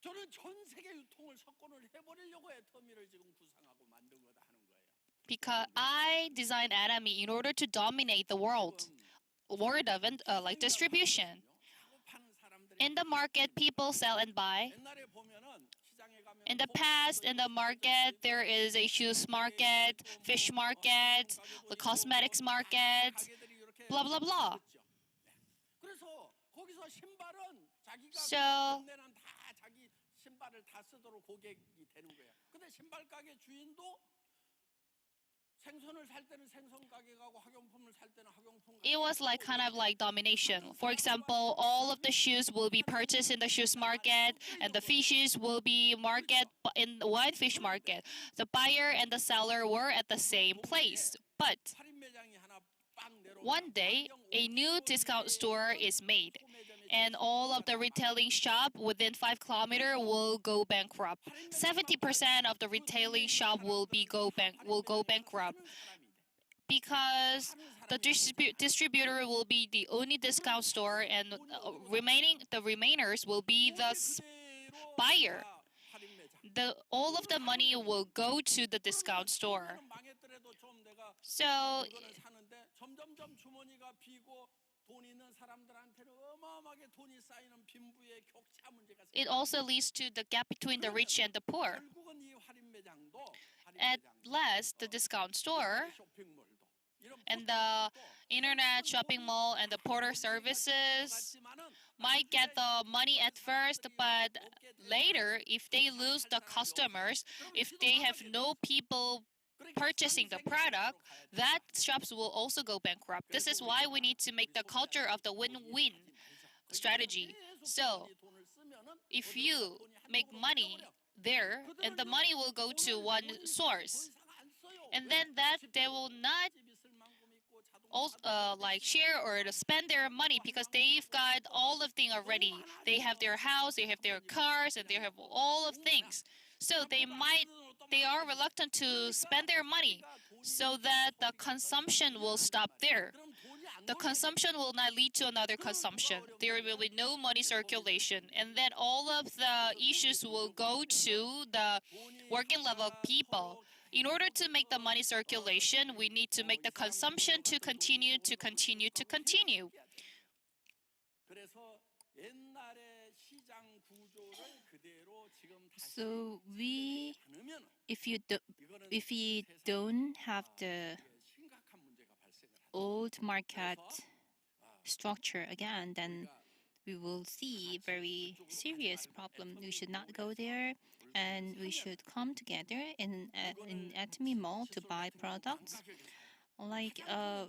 저는 전 세계 유통을 석권을 해버리려고 애터미를 지금 구상하고 만든 거다 하는 거예요. Because I designed Atomy in order to dominate the world of like distribution. In the market, people sell and buy. In the past, in the market, there is a shoes market, fish market, the cosmetics market, blah blah blah. So 신발을 다 쓰도록 고객이 되는 거예요. 근데 신발 가게 주인도 생선을 살 때는 생선 가게 가고 학용품을 살 때는 학용품 가게. It was like kind of like domination. For example, all of the shoes will be purchased in the shoes market, and the fishes will be market in the wine fish market. The buyer and the seller were at the same place. But one day, a new discount store is made, and all of the retailing shop within 5 kilometers will go bankrupt. 70% of the retailing shop will go bankrupt because the distributor will be the only discount store, and the remainers will be the buyer. All of the money will go to the discount store. So it also leads to the gap between the rich and the poor. At last, the discount store and the internet shopping mall and the porter services might get the money at first, but later, if they lose the customers, if they have no people purchasing the product, that shops will also go bankrupt. This is why we need to make the culture of the win-win strategy. So, if you make money there, and the money will go to one source, and then that they will not like share or to spend their money because they've got all of things already. They have their house, they have their cars, and they have all of things. So they are reluctant to spend their money, so that the consumption will stop there. The consumption will not lead to another consumption. There will be no money circulation, and then all of the issues will go to the working level people. In order to make the money circulation, we need to make the consumption to continue, to continue, to continue. So if we don't have the old market structure again, then we will see very serious problem. We should not go there, and we should come together in Atomy Mall to buy products. Like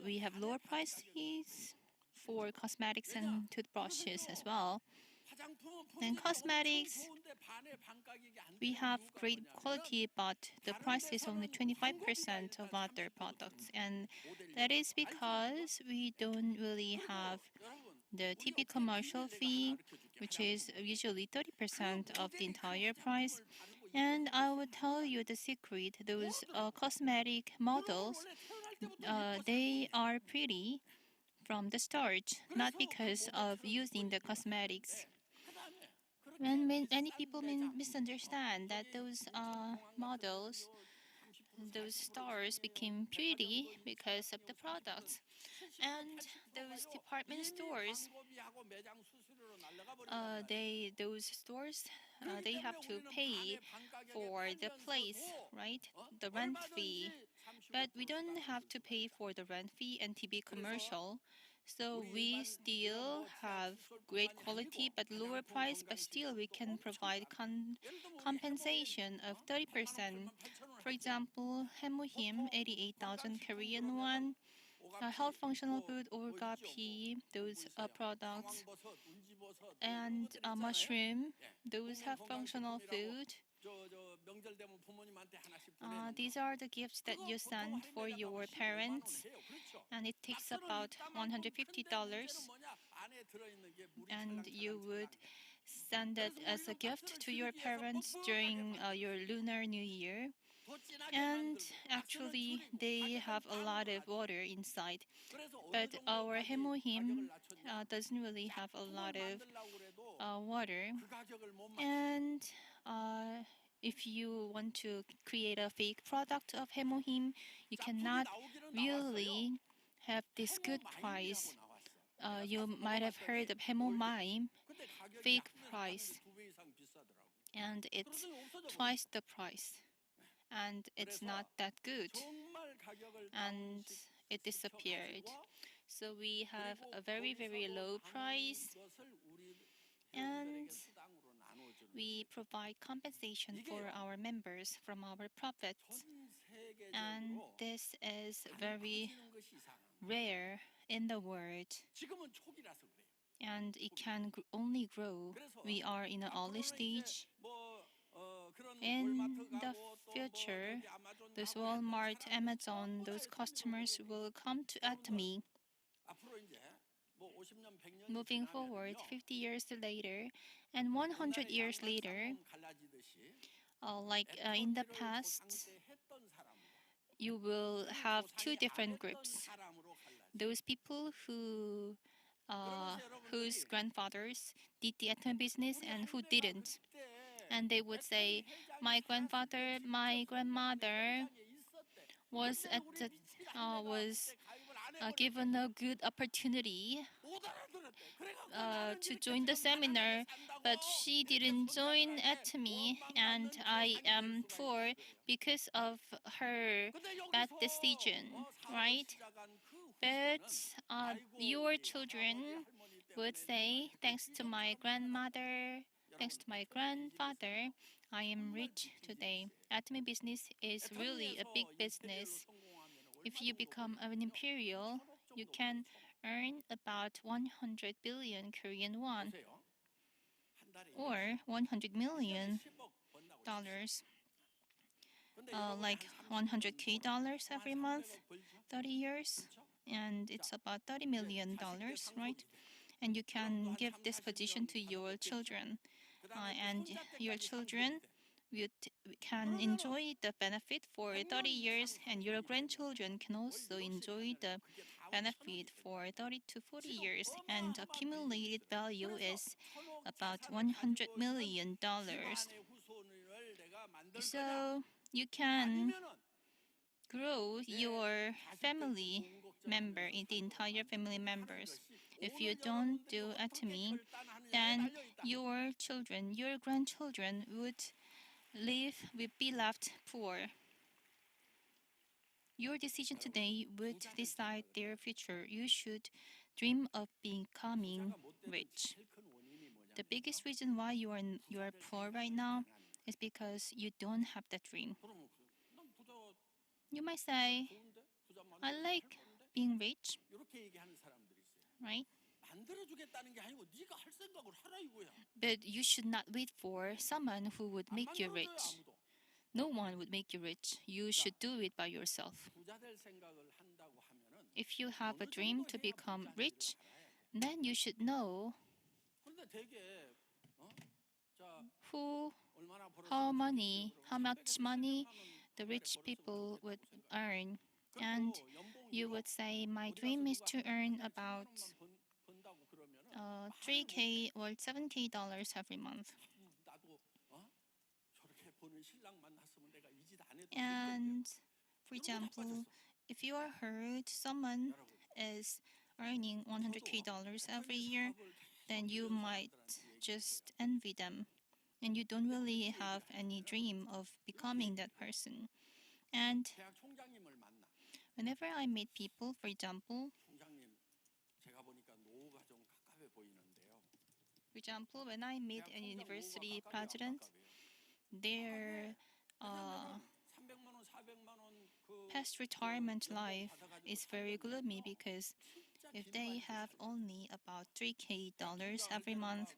we have lower prices for cosmetics and toothbrushes as well. And cosmetics, we have great quality, but the price is only 25% of other products. And that is because we don't really have the TV commercial fee, which is usually 30% of the entire price. And I will tell you the secret, those cosmetic models, they are pretty from the start, not because of using the cosmetics. And many people misunderstand that those models, those stars became pretty because of the products. And those department stores, those stores, they have to pay for the place, right? The rent fee. But we don't have to pay for the rent fee and TV commercial. So we still have great quality but lower price, but still we can provide compensation of 30%. For example, Hemuhim, 88,000 Korean won. Health functional food, Orga-P, those products, and mushroom, those have functional food. These are the gifts that you send for your parents, and it takes about $150. And you would send it as a gift to your parents during your Lunar New Year. And actually, they have a lot of water inside. But our Hemohim doesn't really have a lot of water. And if you want to create a fake product of Hemohim, you cannot really have this good price. You might have heard of Hemomime, fake price, and it's twice the price. And it's not that good, and it disappeared. So we have a very, very low price, and we provide compensation for our members from our profits. And this is very rare in the world, and it can only grow. We are in an early stage. In the future, those Walmart, Amazon, those customers will come to Atomy. Moving forward, 50 years later and 100 years later, in the past, you will have two different groups. Those people whose grandfathers did the Atomy business and who didn't. And they would say, my grandfather, my grandmother was given a good opportunity to join the seminar, but she didn't join Atomy, and I am poor because of her bad decision, right? But your children would say, thanks to my grandmother, thanks to my grandfather, I am rich today. Atomy business is really a big business. If you become an imperial, you can earn about 100 billion Korean won or $100 million, like $100K every month, 30 years, and it's about $30 million, right? And you can give this position to your children, and your children can enjoy the benefit for 30 years, and your grandchildren can also enjoy the benefit for 30 to 40 years, and accumulated value is about $100 million. So you can grow your family member, in the entire family members. If you don't do Atomy, then your children, your grandchildren would be left poor. Your decision today would decide their future. You should dream of becoming rich. The biggest reason why you are poor right now is because you don't have that dream. You might say, I like being rich, right? But you should not wait for someone who would make you rich. No one would make you rich. You should do it by yourself. If you have a dream to become rich, then you should know how much money the rich people would earn. And you would say, my dream is to earn about 3K or $7K every month. And for example, if you are heard someone is earning $100K every year, then you might just envy them. And you don't really have any dream of becoming that person. And whenever I meet people, for example, when I meet a university president, their past retirement life is very gloomy because if they have only about $3K every month,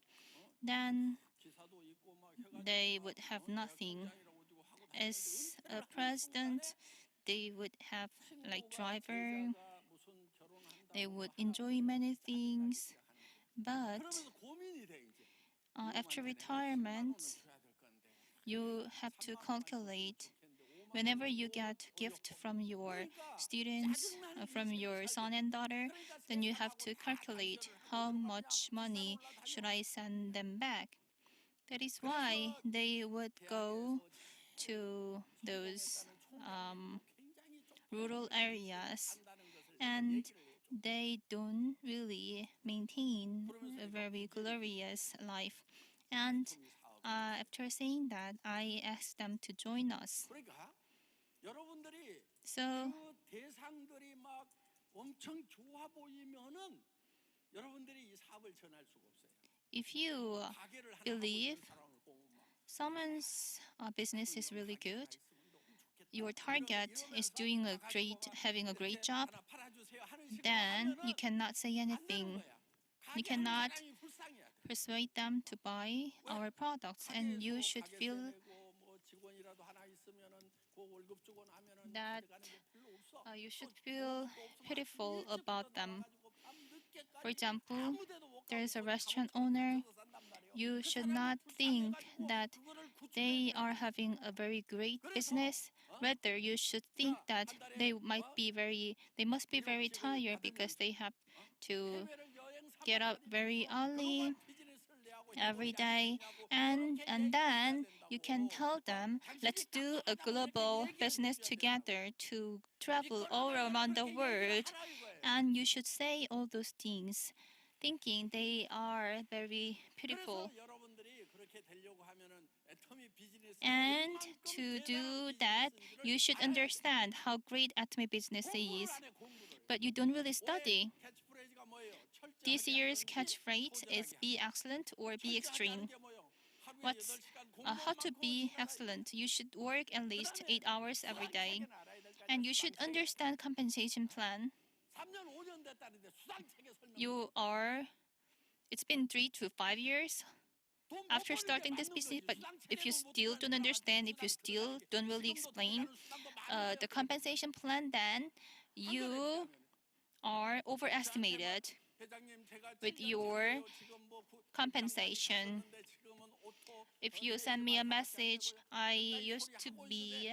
then they would have nothing. As a president, they would have like driver, they would enjoy many things, but after retirement, you have to calculate. Whenever you get gift from your students, from your son and daughter, then you have to calculate how much money should I send them back. That is why they would go to those rural areas, and they don't really maintain a very glorious life. And after saying that, I asked them to join us. So if you believe someone's business is really good, your target is having a great job, then you cannot say anything. You cannot persuade them to buy our products, and you should feel that you should feel pitiful about them. For example, there is a restaurant owner. You should not think that they are having a very great business. Rather, you should think that they must be very tired because they have to get up very early every day, and then you can tell them, let's do a global business together to travel all around the world. And you should say all those things, thinking they are very pitiful. And to do that, you should understand how great Atomy business is. But you don't really study. This year's catchphrase is be excellent or be extreme. How to be excellent? You should work at least 8 hours every day. And you should understand compensation plan. It's been 3 to 5 years after starting this business, but if you still don't understand, if you still don't really explain the compensation plan, then you are overestimated with your compensation. If you send me a message, I used to be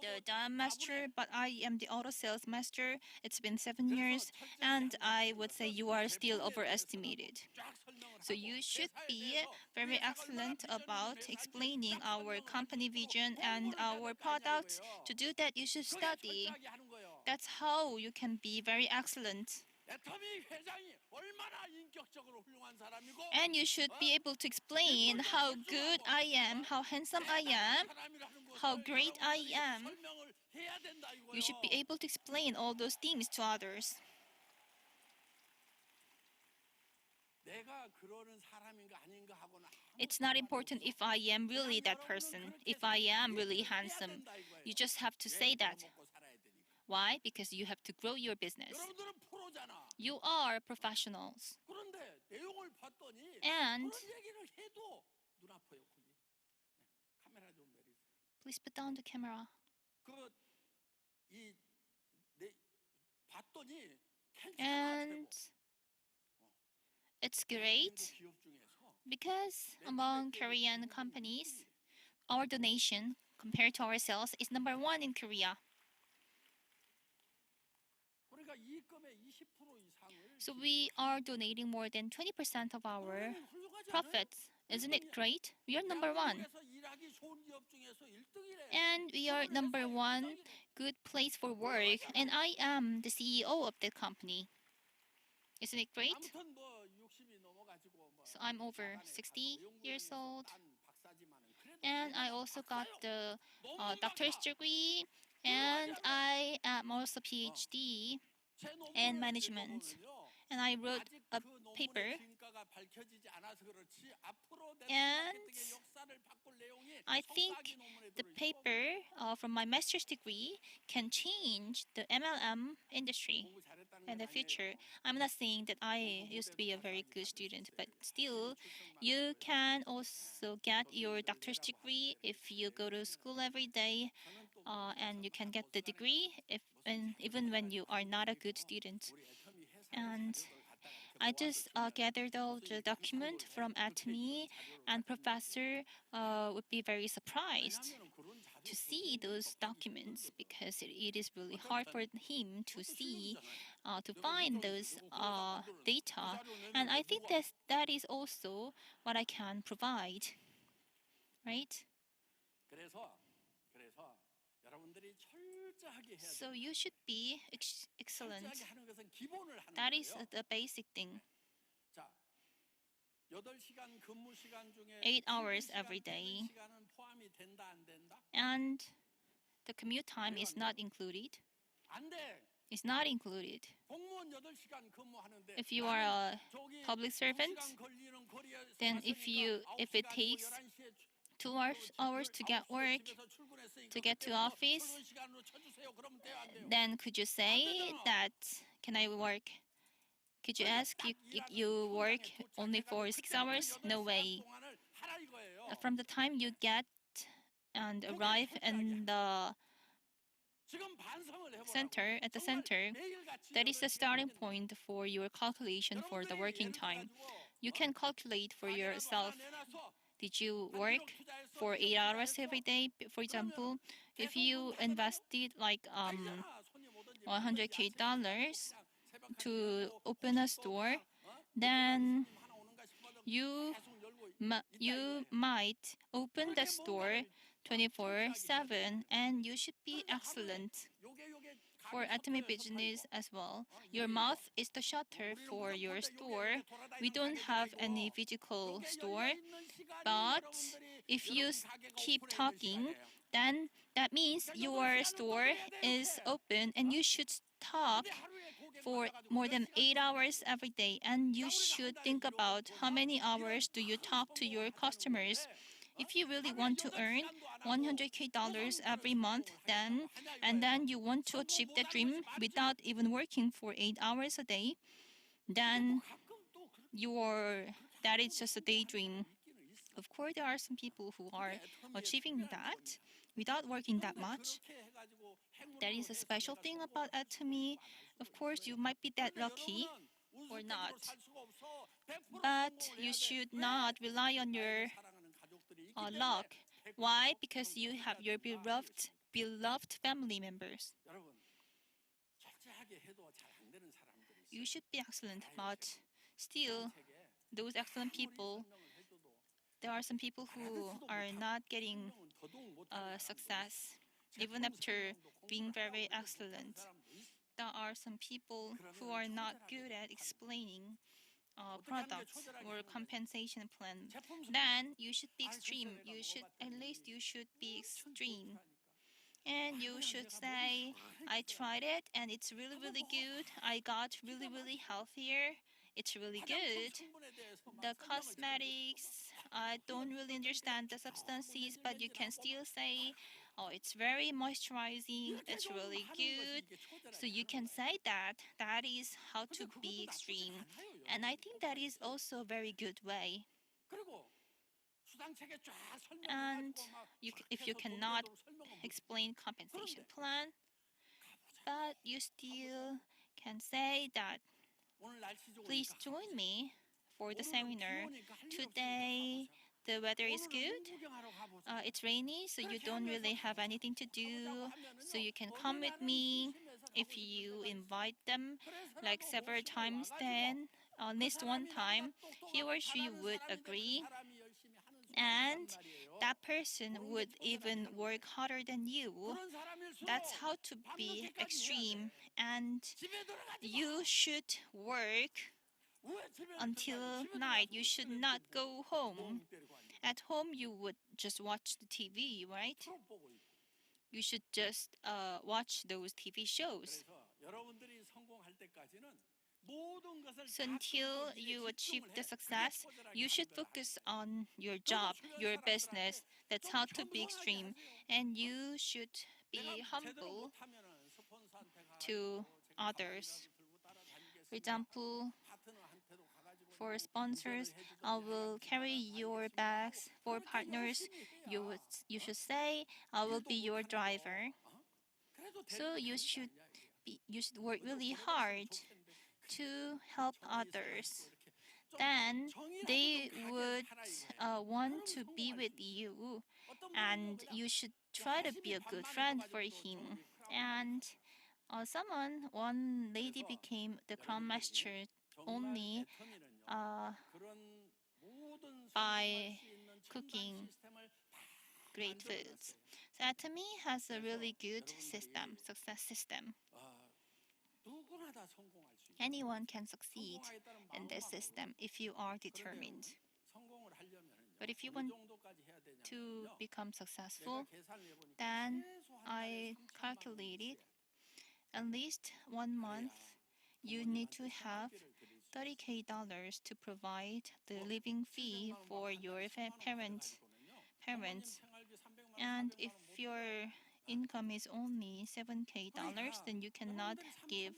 the dam master, but I am the auto sales master. It's been 7 years, and I would say you are still overestimated. So you should be very excellent about explaining our company vision and our products. To do that, you should study. That's how you can be very excellent. And you should be able to explain how good I am, how handsome I am, how great I am. You should be able to explain all those things to others. It's not important if I am really that person, if I am really handsome. You just have to say that. Why? Because you have to grow your business. You are professionals. And please put down the camera. And it's great because among Korean companies, our donation compared to our sales is number 1 in Korea. So we are donating more than 20% of our profits. Isn't it great? We are number 1. And we are number 1 good place for work. And I am the CEO of the company. Isn't it great? So I'm over 60 years old. And I also got the doctor's degree. And I am also PhD in management. And I wrote a paper. And I think the paper from my master's degree can change the MLM industry in the future. I'm not saying that I used to be a very good student, but still, you can also get your doctor's degree if you go to school every day, and you can get the degree even when you are not a good student. And I just gathered all the document from Atomy, and professor would be very surprised to see those documents because it is really hard for him to see, to find those data. And I think that is also what I can provide, right? So you should be excellent. That is the basic thing. 8 hours every day. And the commute time is not included. It's not included. If you are a public servant, then if it takes 2 hours to get work, to get to office, then could you say that, can I work? Could you ask you work only for 6 hours? No way. From the time you get and arrive in the center, that is the starting point for your calculation for the working time. You can calculate for yourself. Did you work for 8 hours every day? For example, if you invested like $100K to open a store, then you might open the store 24/7, and you should be excellent. For Atomy business as well, your mouth is the shutter for your store. We don't have any physical store, but if you keep talking, then that means your store is open, and you should talk for more than 8 hours every day. And you should think about how many hours do you talk to your customers. If you really want to earn $100K every month, then you want to achieve that dream without even working for 8 hours a day, then that is just a daydream. Of course, there are some people who are achieving that without working that much. That is a special thing about Atomy. Of course, you might be that lucky or not, but you should not rely on your luck. Why? Because you have your beloved family members. 여러분, 절제하게 해도 잘 안 되는 사람들이 있어요. You should be excellent, but still, 책에 those excellent 아무리 people, 설명을 해줘도 there are some people who are not getting 설명은 더더욱 못하는 사람도 success 있어요. even after 제품 being 설명도 very 공부를 하려고 해도 못하는 excellent. 사람도 있어요. There are some people who are not good at explaining products or compensation plan. Then you should be extreme. You should at least you should be extreme. And you should say, I tried it and it's really, really good. I got really, really healthier. It's really good. The cosmetics, I don't really understand the substances, but you can still say, oh, it's very moisturizing. It's really good. So you can say that. That is how to be extreme. And I think that is also a very good way. And if you cannot explain compensation plan, but you still can say that, please join me for the seminar. Today, the weather is good. It's rainy, so you don't really have anything to do. So you can come with me. If you invite them like several times, then at least one time, he or she would agree. And that person would even work harder than you. That's how to be extreme. And you should work until night. You should not go home. At home, you would just watch the TV, right? You should just watch those TV shows. So until you achieve the success, you should focus on your job, your business. That's how to be extreme. And you should be humble to others. For example, for sponsors, I will carry your bags. For partners, you should say, I will be your driver. So you should work really hard to help others. Then they would want to be with you, and you should try to be a good friend for him. And one lady became the crown master only by cooking great foods. So Atomy has a really good system, success system. Anyone can succeed in this system if you are determined. But if you want to become successful, then I calculated at least 1 month you need to have $30K to provide the living fee for your parents. And if your income is only $7K, then you cannot give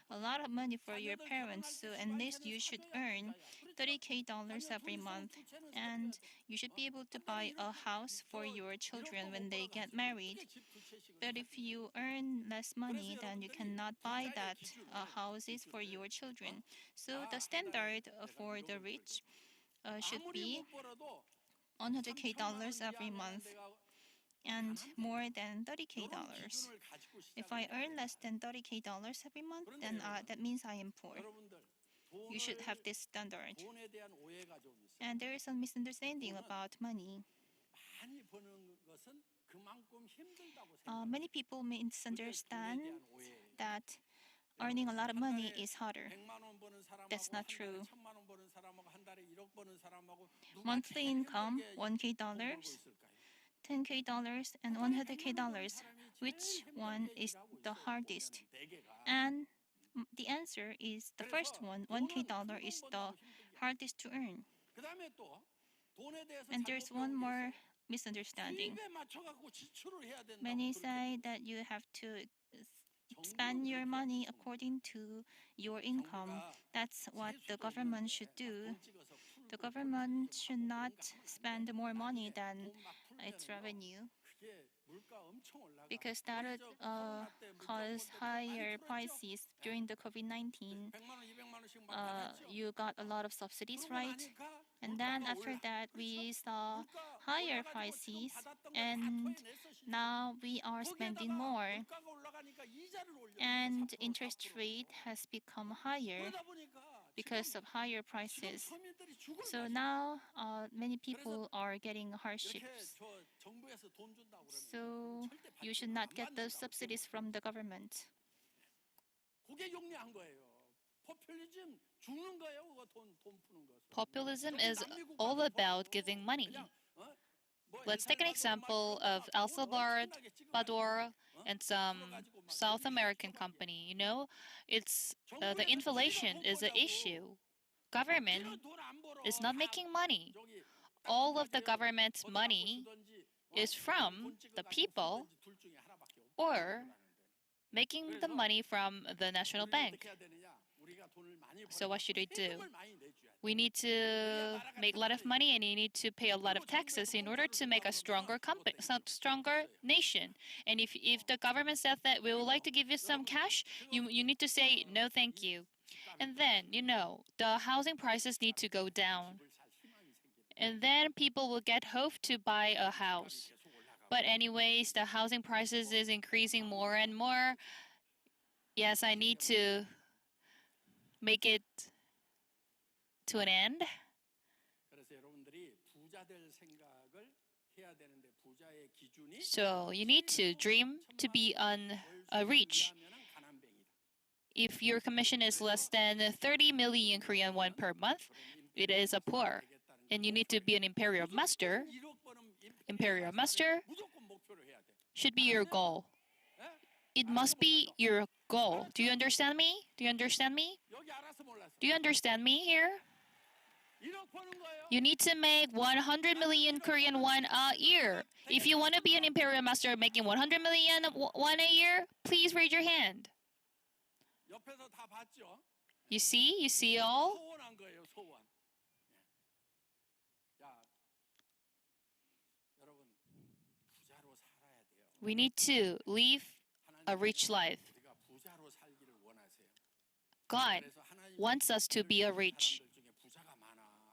a lot of money for your parents. So at least you should earn $30K every month, and you should be able to buy a house for your children when they get married. But if you earn less money, then you cannot buy that houses for your children. So the standard for the rich should be $100K every month and more than $30K. If I earn less than $30K every month, then that means I am poor. You should have this standard. And there is a misunderstanding about money. Many people misunderstand that earning a lot of money is harder. That's not true. Monthly income, $1K, $10K, and $100K. Which one is the hardest? And the answer is the first one, $1K is the hardest to earn. And there's one more misunderstanding. Many say that you have to spend your money according to your income. That's what the government should do. The government should not spend more money than its revenue. because that would cause higher prices during the COVID-19. You got a lot of subsidies, right? And then after that, we saw higher prices, and now we are spending more, and interest rate has become higher because of higher prices. So now many people are getting hardships. So you should not get those subsidies from the government. Populism is all about giving money. Let's take an example of El Salvador and some South American company. It's the inflation is an issue. Government is not making money. All of the government's money is from the people or making the money from the national bank. So what should we do? We need to make a lot of money, and you need to pay a lot of taxes in order to make a stronger stronger nation. And if the government says that we would like to give you some cash, you need to say no, thank you. And then the housing prices need to go down, and then people will get hope to buy a house. But anyways, the housing prices is increasing more and more. Yes, I need to make it to an end. So you need to dream to be rich. If your commission is less than 30 million Korean won per month, it is a poor. And you need to be an imperial master. Imperial master should be your goal. It must be your goal. Do you understand me? Do you understand me? Do you understand me here? You need to make 100 million Korean won a year. If you want to be an imperial master making 100 million won a year, please raise your hand. You see all? We need to live a rich life. God wants us to be rich.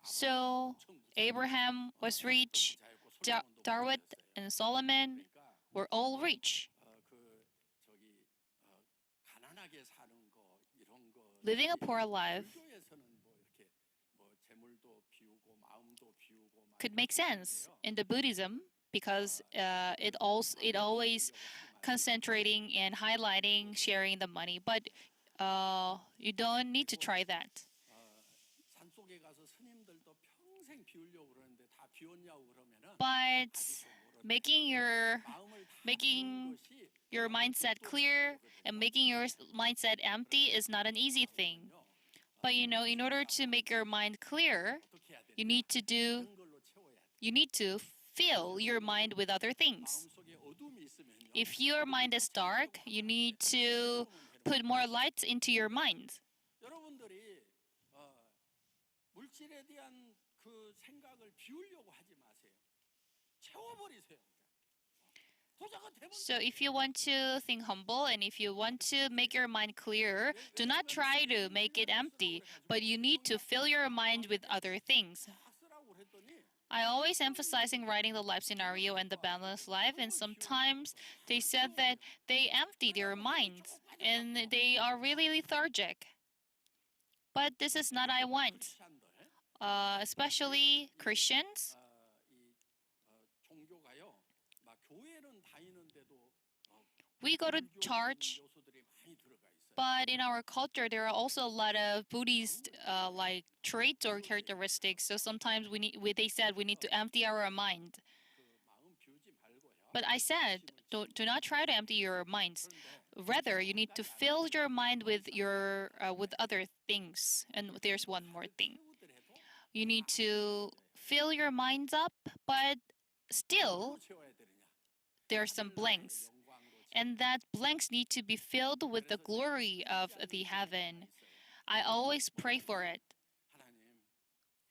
So Abraham was rich, David and Solomon were all rich. Living a poor life could make sense in the Buddhism because it always concentrating and highlighting sharing the money, but you don't need to try that. But making your mindset clear and making your mindset empty is not an easy thing. But in order to make your mind clear, you need to fill your mind with other things. If your mind is dark, you need to put more light into your mind. So if you want to think humble and if you want to make your mind clear, do not try to make it empty, but you need to fill your mind with other things. I always emphasizing writing the life scenario and the balanced life, and sometimes they said that they empty their minds and they are really lethargic. But this is not I want. Especially Christians. We go to church, but in our culture, there are also a lot of Buddhist like traits or characteristics. So sometimes they said we need to empty our mind. But I said, do not try to empty your minds. Rather, you need to fill your mind with with other things. And there's one more thing. You need to fill your minds up, but still, there are some blanks. And that blanks need to be filled with the glory of the heaven. I always pray for it,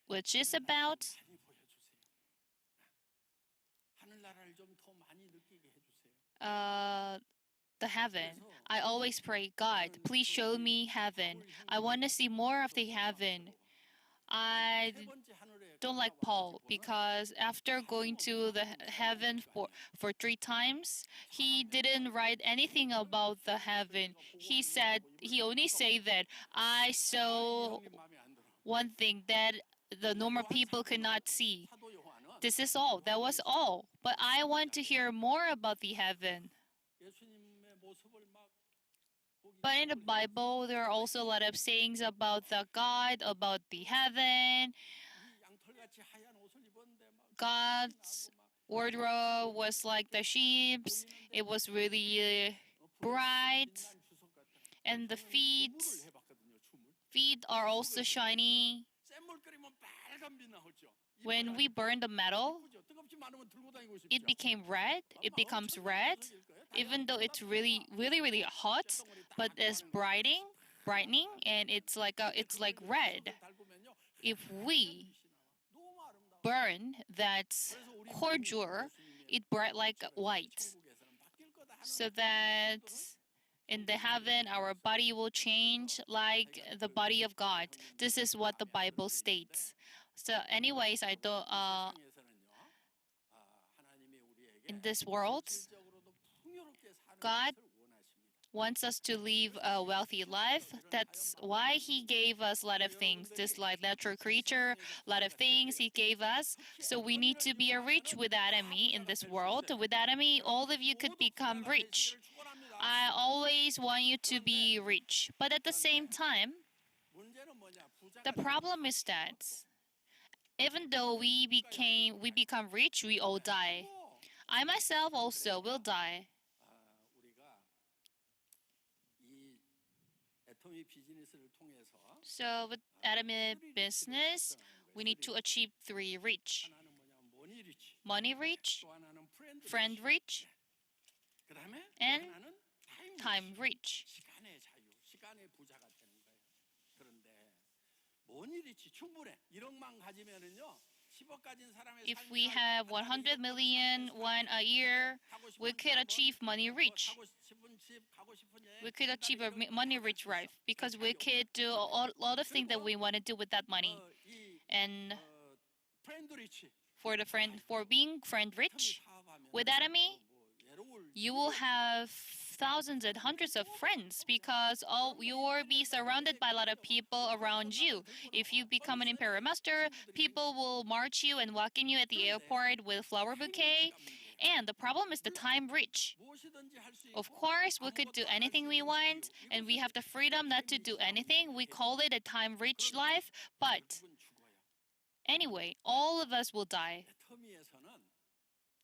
which is about the heaven. I always pray, God, please show me heaven. I want to see more of the heaven. I don't like Paul because after going to the heaven for 3 times, he didn't write anything about the heaven. He only said that I saw one thing that the normal people could not see. This is all. That was all. But I want to hear more about the heaven. But in the Bible, there are also a lot of sayings about the God, about the heaven. God's wardrobe was like the sheep's. It was really bright. And the feet are also shiny. When we burn the metal, it became red. It becomes red, even though it's really, really, really hot. But it's brightening, and it's like red. If we burn that cordure, it bright like white, so that in the heaven our body will change like the body of God. This is what the Bible states. So, anyways, I don't. In this world, God wants us to live a wealthy life. That's why He gave us a lot of things. This like natural creature, a lot of things He gave us. So we need to be rich with Atomy in this world. With Atomy, all of you could become rich. I always want you to be rich, but at the same time, the problem is that even though we become rich, we all die. I myself also will die. So with Atomy business, we need to achieve 3 rich. Money rich, friend rich, and time rich. If we have 100 million won a year, we could achieve money rich. We could achieve a money rich life because we could do a lot of things that we want to do with that money. And for being friend rich, with Atomy, you will have thousands and hundreds of friends because you will be surrounded by a lot of people around you. If you become an imperial master, people will march you and welcome you at the airport with flower bouquet. And the problem is the time rich. Of course, we could do anything we want, and we have the freedom not to do anything. We call it a time rich life, but anyway, all of us will die.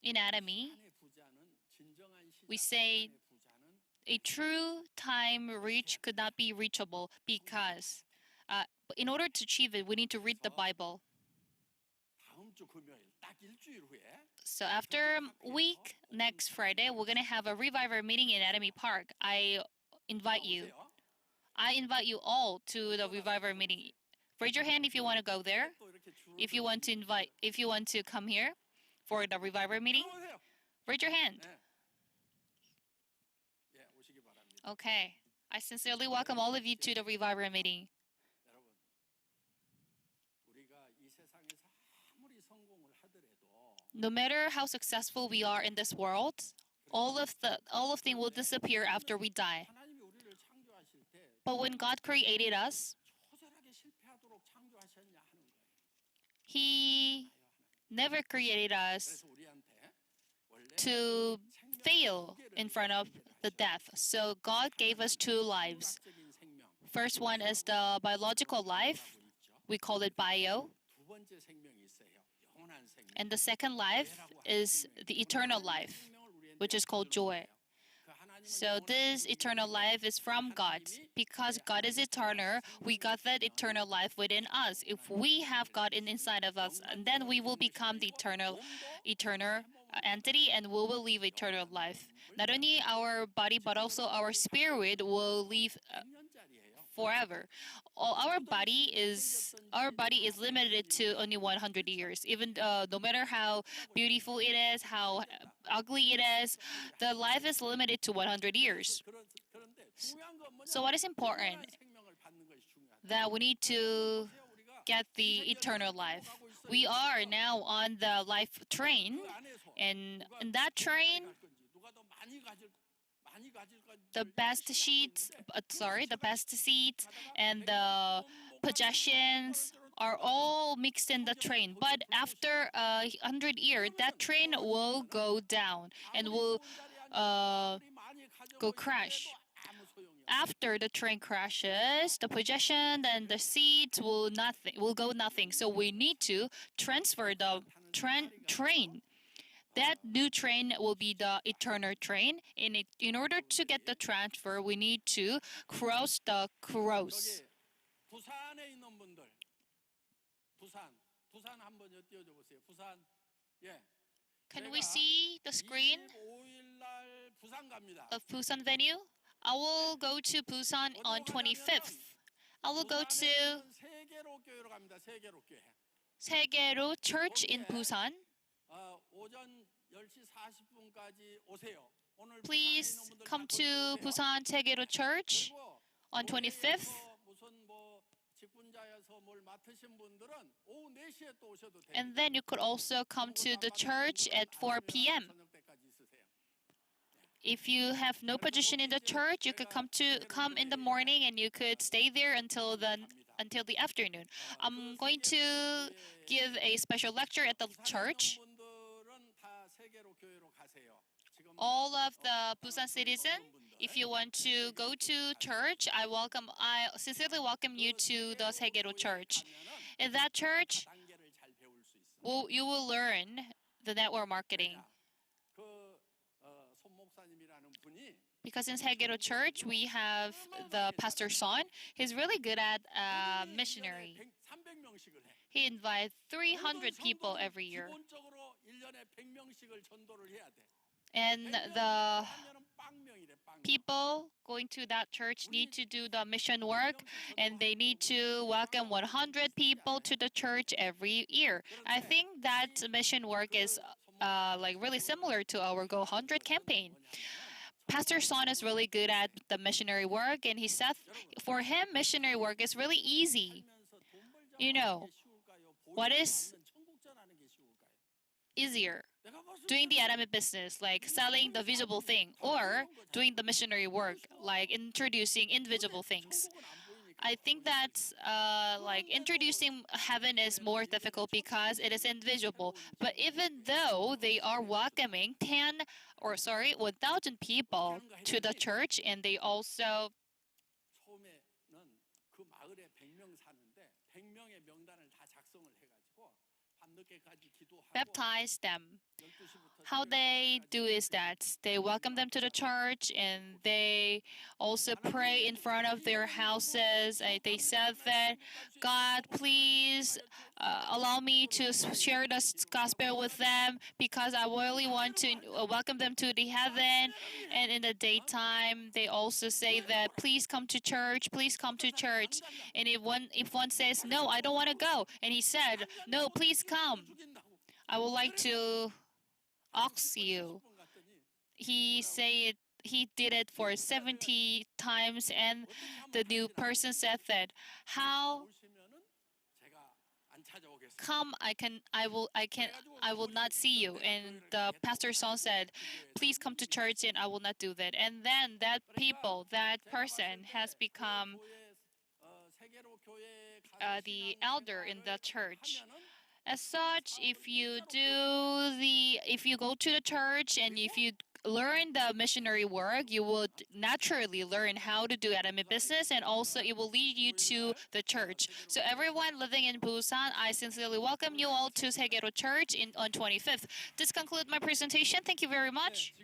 In Atomy, we say a true time rich could not be reachable because in order to achieve it, we need to read the Bible. So after a week, next Friday, we're going to have a revival meeting in Atomy Park. I invite you. I invite you all to the revival meeting. Raise your hand if you want to go there. If you want to come here for the revival meeting, raise your hand. Okay. I sincerely welcome all of you to the revival meeting. No matter how successful we are in this world, all of things will disappear after we die. But when God created us, He never created us to fail in front of the death. So God gave us 2 lives. First one is the biological life. We call it bio. And the second life is the eternal life, which is called joy. So this eternal life is from God. Because God is eternal, we got that eternal life within us. If we have God inside of us, and then we will become the eternal entity, and we will live eternal life. Not only our body, but also our spirit will live forever. Our body is limited to only 100 years. Even no matter how beautiful it is, how ugly it is, the life is limited to 100 years. So what is important? That we need to get the eternal life. We are now on the life train, and in that train, the best seats and the possessions are all mixed in the train. But after 100 years, that train will go down and will go crash. After the train crashes, the possession and the seats will go nothing. So we need to transfer the train. That new train will be the eternal train. In order to get the transfer, we need to cross the cross. 부산에 있는 분들, 부산 한번 띄워줘 보세요. 부산, 예. Can we see the screen 25일 날 부산 갑니다. of Busan venue? I will go to Busan on 25th. I will go to 세계로 교회로 갑니다. 세계로 교회. 세계로 Church in Busan. 오전 10시 40분까지 오세요. 오늘 Please come to Busan 세계로 Church on 25th. 무슨 뭐 직분자여서 뭘 맡으신 분들은 오후 4시에 또 오셔도 돼요. And then you could also come to the church at 4 p.m. If you have no position in the church, you could come in the morning and you could stay there until the afternoon. I'm going to give a special lecture at the church. All of the Busan citizens, if you want to go to church, I sincerely welcome you to the Segero Church. In that church, you will learn the network marketing. Because in Segero Church, we have the Pastor Son. He's really good at missionary. He invites 300 people every year. And the people going to that church need to do the mission work, and they need to welcome 100 people to the church every year. I think that mission work is really similar to our Go 100 campaign. Pastor Son is really good at the missionary work, and he said for him, missionary work is really easy. You know, what is easier? Doing the Atomy business, like selling the visible thing, or doing the missionary work, like introducing invisible things. I think that introducing heaven is more difficult because it is invisible. But even though they are welcoming 1,000 people to the church, and they also baptize them. How they do is that they welcome them to the church, and they also pray in front of their houses. They said that, God, please allow me to share the gospel with them, because I really want to welcome them to the heaven. And in the daytime, they also say that, please come to church, please come to church. And if one says, no, I don't want to go, and he said, no, please come, I would like to ask you. He did it for 70 times, and the new person said that, how come I will not see you? And the pastor son said, please come to church, and I will not do that. And then that person has become the elder in the church. As such, if you go to the church and if you learn the missionary work, you will naturally learn how to do Atomy business, and also it will lead you to the church. So everyone living in Busan, I sincerely welcome you all to Segero Church on 25th. This concludes my presentation. Thank you very much.